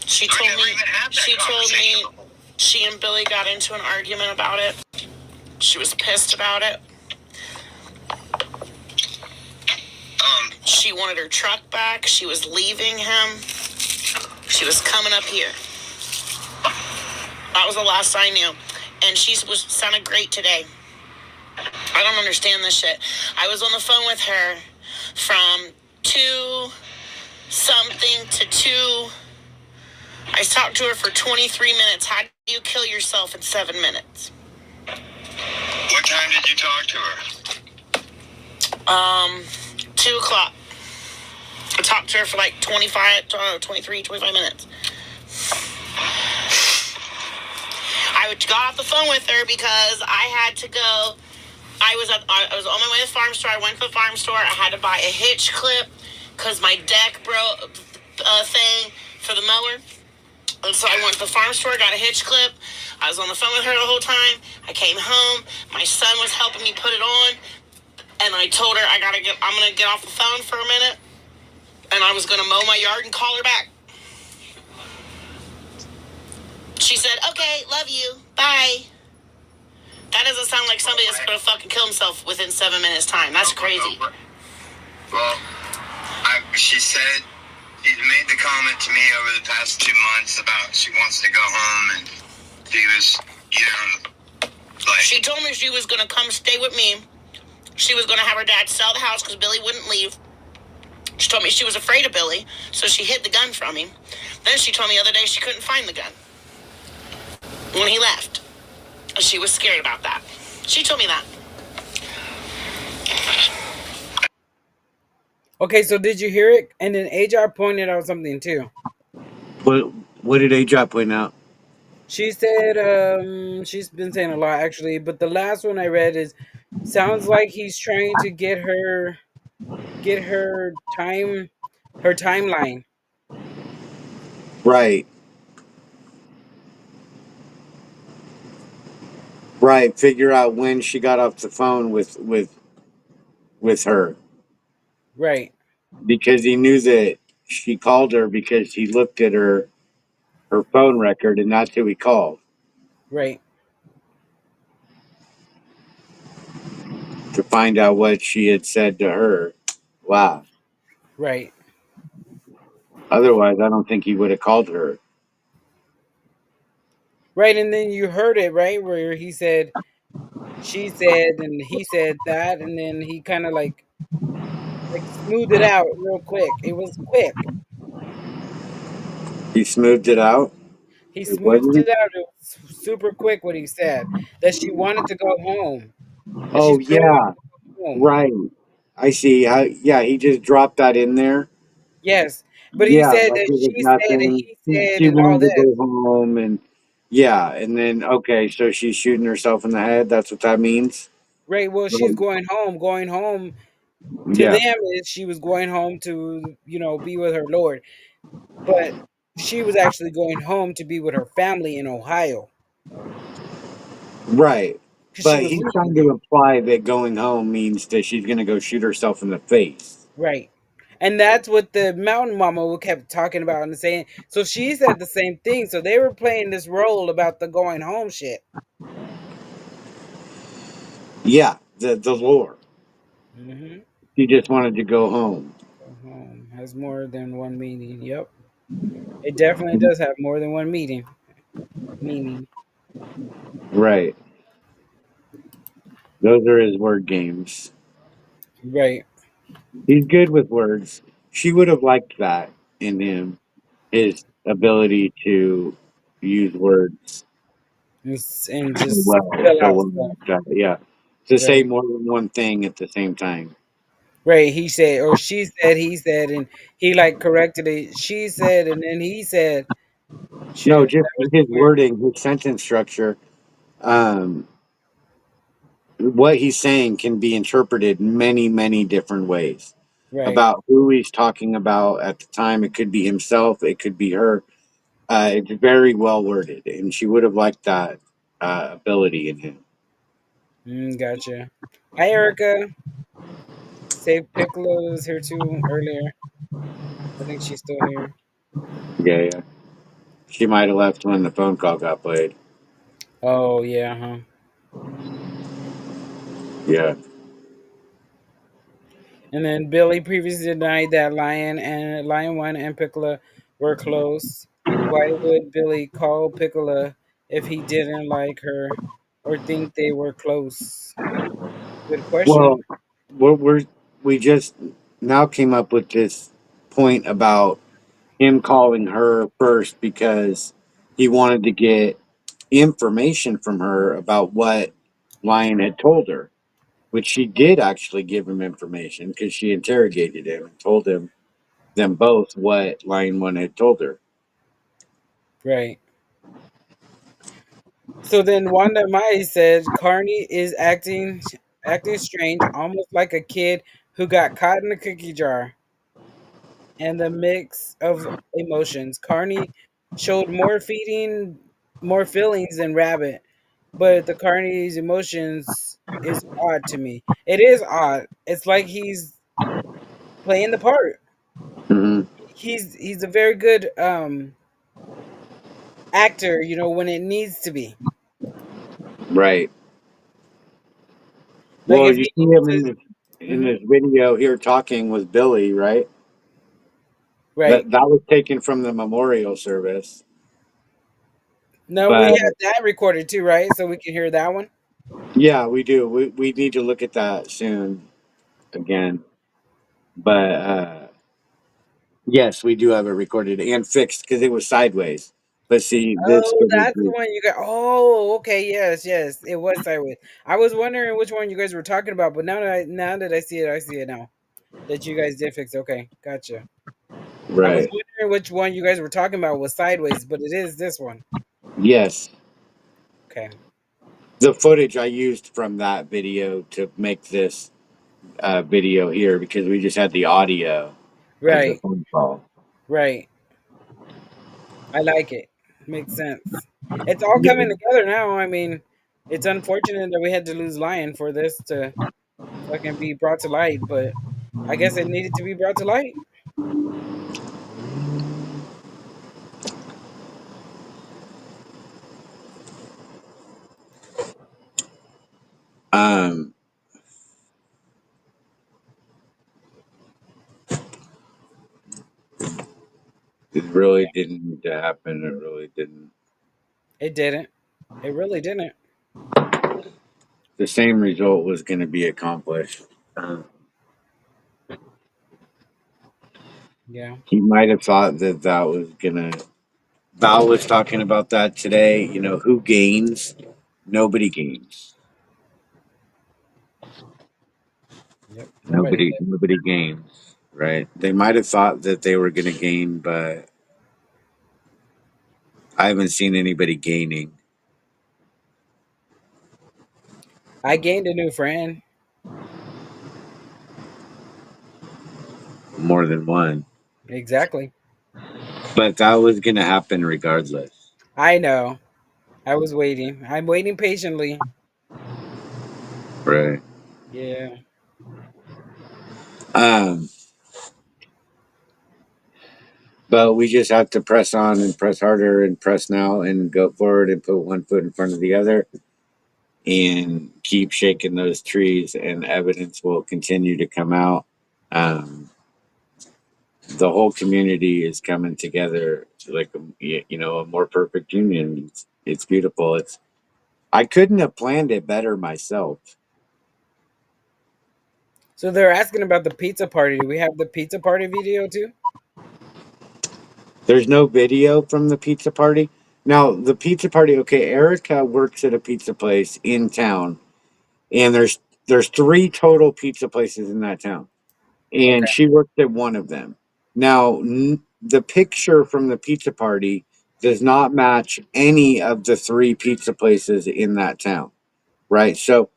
She told me she and Billy got into an argument about it. She was pissed about it. She wanted her truck back. She was leaving him. She was coming up here. That was the last I knew. And she sounded great today. I don't understand this shit. I was on the phone with her from 2-something to 2. I talked to her for 23 minutes. How do you kill yourself in 7 minutes? What time did you talk to her? 2 o'clock. I talked to her for like 25 minutes. I got off the phone with her because I had to go. I was on my way to the farm store. I went to the farm store. I had to buy a hitch clip because my deck broke thing for the mower. And so I went to the farm store, got a hitch clip. I was on the phone with her the whole time. I came home. My son was helping me put it on. And I told her I'm going to get off the phone for a minute. And I was going to mow my yard and call her back. She said, okay, love you. Bye. That doesn't sound like somebody that's going to fucking kill himself within 7 minutes time. That's crazy. Well, she said she's made the comment to me over the past 2 months about she wants to go home, and she was, she told me she was going to come stay with me. She was going to have her dad sell the house because Billy wouldn't leave. She told me she was afraid of Billy, so she hid the gun from him. Then she told me the other day she couldn't find the gun when he left. She was scared about that. She told me that. Okay, so did you hear it? And then HR pointed out something too. What did AJ point out? She said she's been saying a lot actually, but the last one I read is sounds like he's trying to get her timeline. Right. Right. Figure out when she got off the phone with her, Right. because he knew that she called her because he looked at her phone record, and that's who he called. Right. to find out what she had said to her. Wow. Right. Otherwise, I don't think he would have called her. Right. And then you heard it, right? Where he said, she said, and he said that, and then he kind of like smoothed it out real quick. It was quick. He smoothed it out. He Was smoothed it out. It was super quick what he said. That she wanted to go home. That Oh she's really wanted yeah, to go home. right. I see. Yeah, he just dropped that in there. Yes. But he Yeah, said like that it was she said and nothing. he She, said she and all wanted to this. go home, and yeah, and then okay, so she's shooting herself in the head. That's what that means. Right. Well, she's Um, going home. Going home to yeah, them is she was going home to, be with her Lord. But she was actually going home to be with her family in Ohio right. because she But was he's leaving trying to them. imply that going home means that she's going to go shoot herself in the face. Right. And that's what the mountain mama kept talking about and saying. So she said the same thing. So they were playing this role about the going home shit. Yeah, the lore. Hmm. She just wanted to go home. Go home has more than one meaning. Yep. It definitely does have more than one meaning. Right. Those are his word games. Right. He's good with words. She would have liked that in him, his ability to use words And so just well, spell so out well stuff. like that. Yeah, to say Right. more than one thing at the same time. Right. He said, or she said, he said, and he like corrected it. She said, and then he said, No, shit, just that was his weird. wording, his sentence structure. Um, what he's saying can be interpreted many, many different ways Right. about who he's talking about at the time. It could be himself, it could be her. It's very well worded, and she would have liked that ability in him. Gotcha. Hi, Erica. Save Piccolo was here too earlier. I think she's still here. Yeah, yeah. She might have left when the phone call got played. Oh, yeah, huh. Yeah. And then Billy previously denied that Lion One and Piccolo were close. Why would Billy call Piccolo if he didn't like her or think they were close? Good Well, question. we just now came up with this point about him calling her first because he wanted to get information from her about what Lion had told her, which she did actually give him information because she interrogated him and told him them both what Lion One had told her. Right. So then Wanda Mai said Carney is acting strange, almost like a kid who got caught in a cookie jar. And the mix of emotions. Carney showed more feelings than Rabbit, but the Carney's emotions is odd to me. It is odd. It's like he's playing the part. Hmm. He's a very good actor, when it needs to be. Right. Like Well, if you he see needs him to. in Mhm. this video here talking with Billy, right? Right. That was taken from the memorial service. No, we But have that recorded too, right? So we can hear that one. yeah, we do. We need to look at that soon again. But yes, we do have it recorded and fixed because it was sideways. But see, this Oh, footage that's the one you got. Oh, okay. Yes, yes. It was sideways. I was wondering which one you guys were talking about, but now that I see it now that you guys did fix it. Okay, gotcha. I was right. wondering which one you guys were talking about was sideways, but it is this one. Yes, Okay. the footage I used from that video to make this video here because we just had the audio of the Right, phone call. right. I like it. Makes sense. It's all Yeah. coming together now. I mean, it's unfortunate that we had to lose Lion for this to fucking be brought to light, but I guess it needed to be brought to light. Um, it really didn't need to happen. It really didn't. It didn't. It really didn't. The same result was going to be accomplished. Um, Yeah. he might have thought that that was going to. Val was talking about that today. You know, who gains? Nobody gains. Yep. Nobody did. Nobody gains. Right? They might have thought that they were going to gain, but I haven't seen anybody gaining I gained a new friend. more than one. Exactly. But that was going to happen regardless. I know. I was waiting. I'm waiting patiently. Right. Yeah. Um, but we just have to press on and press harder and press now and go forward and put one foot in front of the other and keep shaking those trees, and evidence will continue to come out. Um, the whole community is coming together like a more perfect union. It's beautiful. It's I couldn't have planned it better myself. So they're asking about the pizza party. Do we have the pizza party video too? There's no video from the pizza party. Now, the pizza party, okay, Erica works at a pizza place in town, and there's three total pizza places in that town, and Okay. she worked at one of them. Now, the picture from the pizza party does not match any of the three pizza places in that town, right? So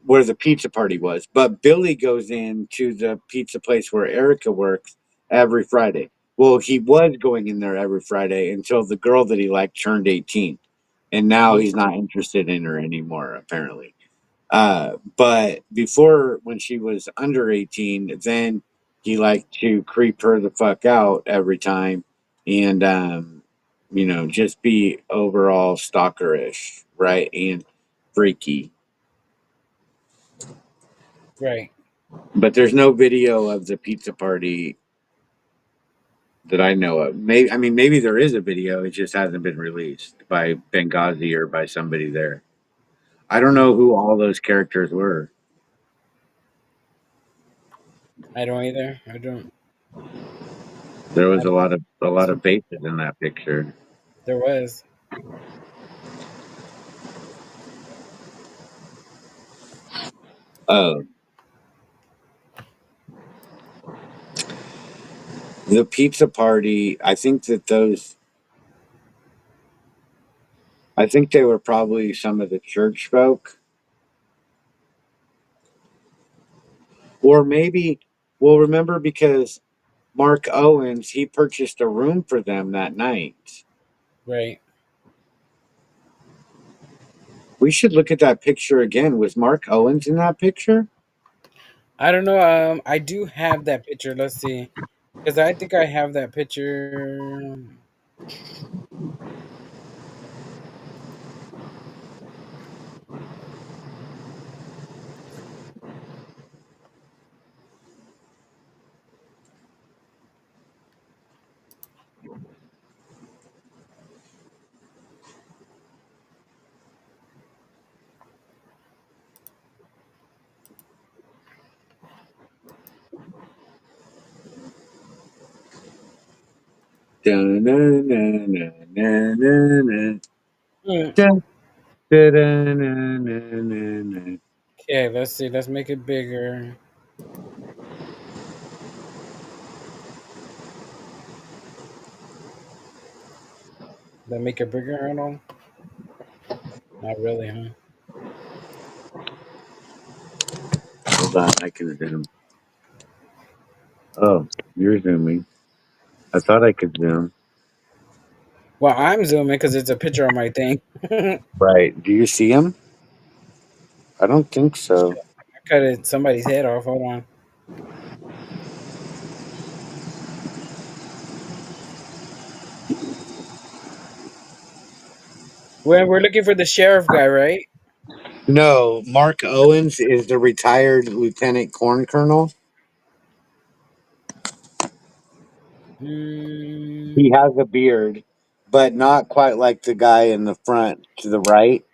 where the pizza party was. But Billy goes in to the pizza place where Erica works every Friday. Well, he was going in there every Friday until the girl that he liked turned 18. And now Mm. he's not interested in her anymore, apparently. But before, when she was under 18, then he liked to creep her the fuck out every time and, just be overall stalkerish, right? And freaky. Right. But there's no video of the pizza party that I know of. Maybe there is a video. It just hasn't been released by Benghazi or by somebody there. I don't know who all those characters were. I don't either. I don't. There I was don't. a lot of faces in that picture. There was. Oh, the pizza party. I think they were probably some of the church folk, or maybe. Well, remember because Mark Owens he purchased a room for them that night. Right. We should look at that picture again. Was Mark Owens in that picture? I don't know. I do have that picture. Let's see, because I think I have that picture. Dun-dun-dun-dun-dun-dun-dun. Hmm. Dun-dun-dun-dun-dun-dun. Okay. Let's see. Let's make it bigger. Let make it bigger. Hold on. Not really, huh? Hold on, I can zoom. Oh, you're zooming. I thought I could zoom. Well, I'm zooming because it's a picture on my thing. I Right. Do you see him? I don't think so. cut it somebody's head off. Hold on. We're looking for the sheriff guy, right? No, Mark Owens is the retired lieutenant corn colonel. Mm, He has a beard, but not quite like the guy in the front to the right.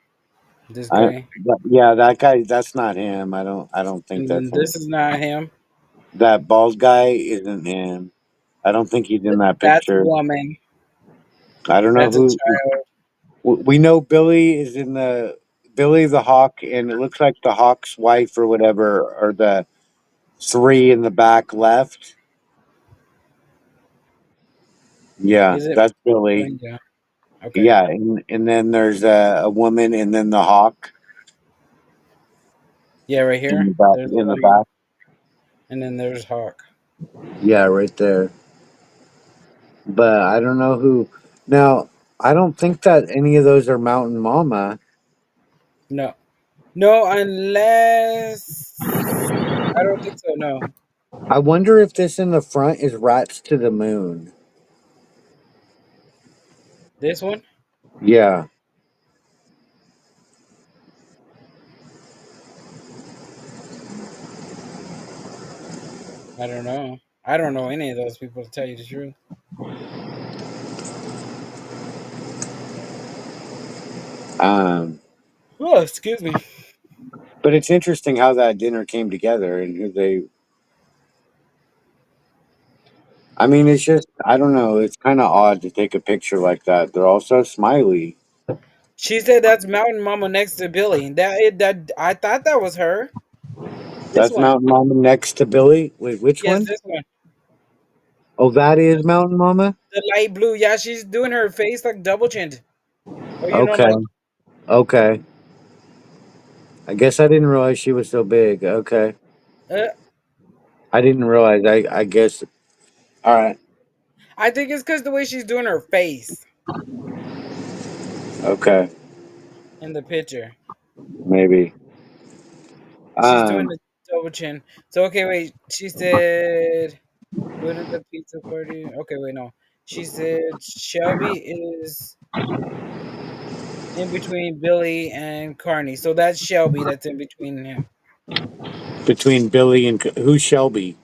this I, guy. yeah, that guy. That's not him. I don't think And that's then him. this is not him. That bald guy isn't him. I don't think he's in that That's a picture. woman. I don't know That's a who. child. We know Billy is in the Billy the Hawk, and it looks like the Hawk's wife or whatever, or the three in the back left. Yeah, Is it? that's Oh, Billy. yeah. Okay. Yeah, and then there's a woman, and then the Hawk Yeah, right in here. the back. There's In the Audrey, back. and then there's Hawk. Yeah, right there. But I don't know who. Now, I don't think that any of those are Mountain Mama. No, no, unless I don't think so. No, I wonder if this in the front is Rats to the Moon. this one. Yeah, I don't know. I don't know any of those people to tell you the truth. um, Oh, excuse me. but it's interesting how that dinner came together and who they. I mean, it's just I don't know. It's kind of odd to take a picture like that. They're all so smiley. She said that's Mountain Mama next to Billy. That I thought that was her. This That's one. Mountain Mama next to Billy. Wait, which Yes, one? this one. Oh, that is Mountain Mama. The light blue. Yeah, she's doing her face like double chinned. Or Okay, like okay. I guess I didn't realize she was so big. Okay, uh, I didn't realize. I guess. All right. I think it's because the way she's doing her face Okay, in the picture. maybe. She's doing Um, the double chin. So okay, wait. She said, "What is the pizza party?" Okay, wait, no. She said Shelby is in between Billy and Carney. So that's Shelby. That's in between him. between Billy and who's Shelby?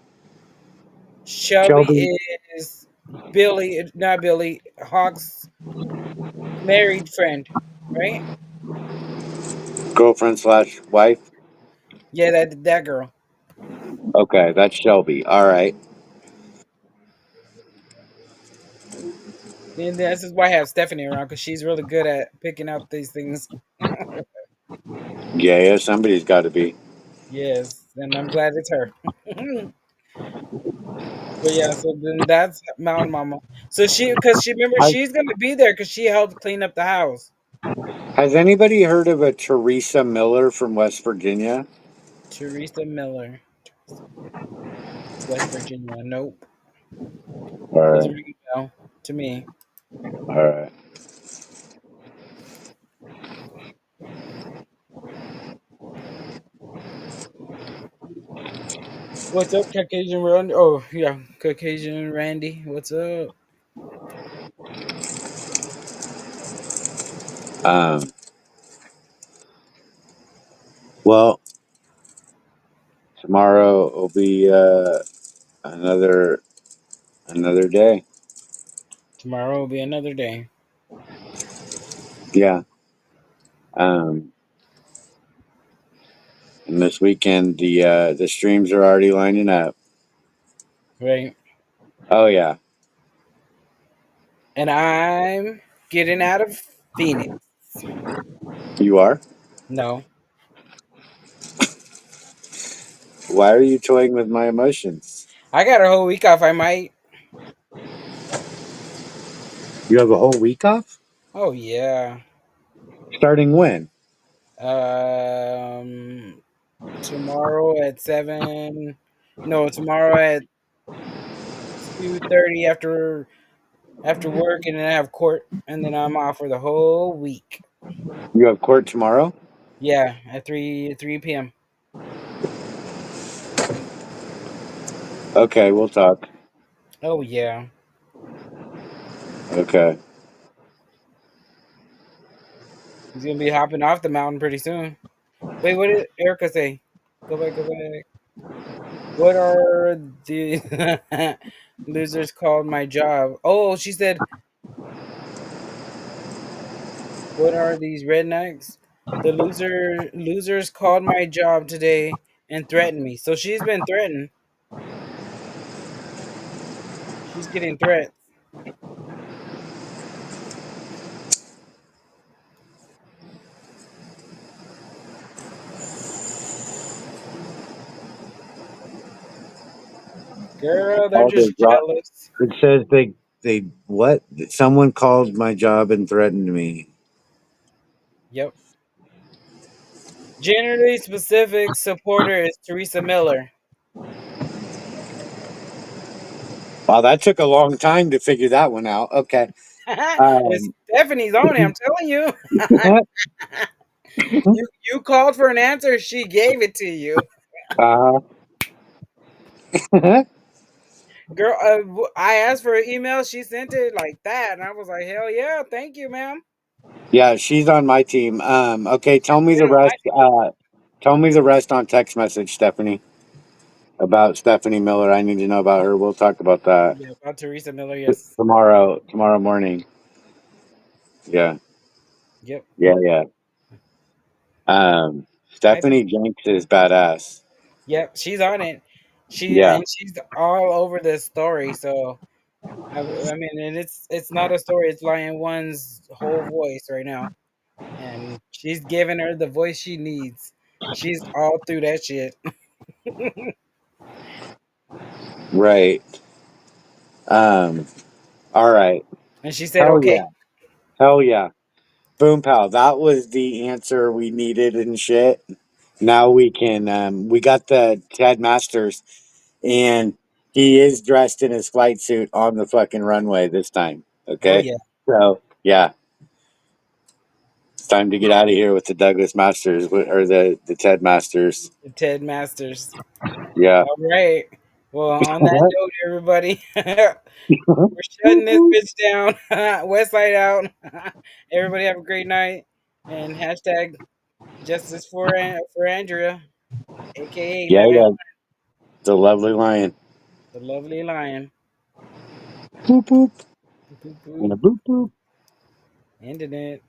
Shelby Shelby, is Billy, not Billy, Hawk's married friend, right? girlfriend slash wife. Yeah, that girl. Okay, that's Shelby. All right. And this is why I have Stephanie around because she's really good at picking out these things. Yeah, yeah. Somebody's got to be. Yes, and I'm glad it's her. But yeah, so then that's Mountain Mama. So because she remember Has, she's gonna be there because she helped clean up the house. has anybody heard of a Teresa Miller from West Virginia? Teresa Miller, West Virginia. Nope, All doesn't right. ring a bell to me. All right. What's up, Caucasian Randy? Oh yeah, Caucasian Randy. What's up? Um. Well, tomorrow will be another another day. Tomorrow will be another day, Yeah. Um. And this weekend, the streams are already lining up. right? Oh yeah. And I'm getting out of Phoenix. You are. No, Why are you toying with my emotions? I got a whole week off. I might. You have a whole week off. Oh yeah. Starting when? Um, tomorrow at 7. No, tomorrow at 2:30 after work, and then I have court, and then I'm off for the whole week. You have court tomorrow. Yeah, at 3 p.m. Okay, we'll talk. Oh yeah, Okay. he's gonna be hopping off the mountain pretty soon. Wait, what did Erica say? Go back, go back. What are the losers called my job? Oh, she said, what are these rednecks? The losers called my job today and threatened me. So she's been threatened. She's getting threats. Girl, they're All just the drop. jealous. It says they what? Someone called my job and threatened me. Yep. Generally specific supporter is Teresa Miller. Wow, that took a long time to figure that one out. Okay. And Um, Stephanie's on it, I'm telling you. You called for an answer, she gave it to you. uh, Girl, I asked for an email, she sent it like that, and I was like, hell yeah, thank you, ma'am. yeah, she's on my team. Okay, Yeah, tell me she's the on my rest. team. Tell me the rest on text message, Stephanie. About Stephanie Miller. I need to know about her. We'll talk about that Yeah, about Teresa Miller, yes. tomorrow morning. Yeah, Yep. yeah. I think Stephanie Jenks is badass. yep, she's on it. Yeah, She's all over this story, so I mean, and it's not a story, it's Lion One's whole voice right now. And she's giving her the voice she needs. She's all through that shit. right. Um, all right. And she said, Hell okay. yeah. Hell yeah. Boom pow. That was the answer we needed and shit. Now we can we got the Ted Masters and he is dressed in his flight suit on the fucking runway this time. Oh Okay. yeah, So yeah, it's time to get out of here with the Douglas Masters or the Ted Masters. the Ted Masters. Yeah. All right. Well, on that note, everybody, we're shutting this bitch down. West Side out. Everybody have a great night. And hashtag justice for Andrea, aka Yeah, 911, yeah. The lovely lion. the lovely lion. Boop boop. Boop And a boop. boop boop. Ending it.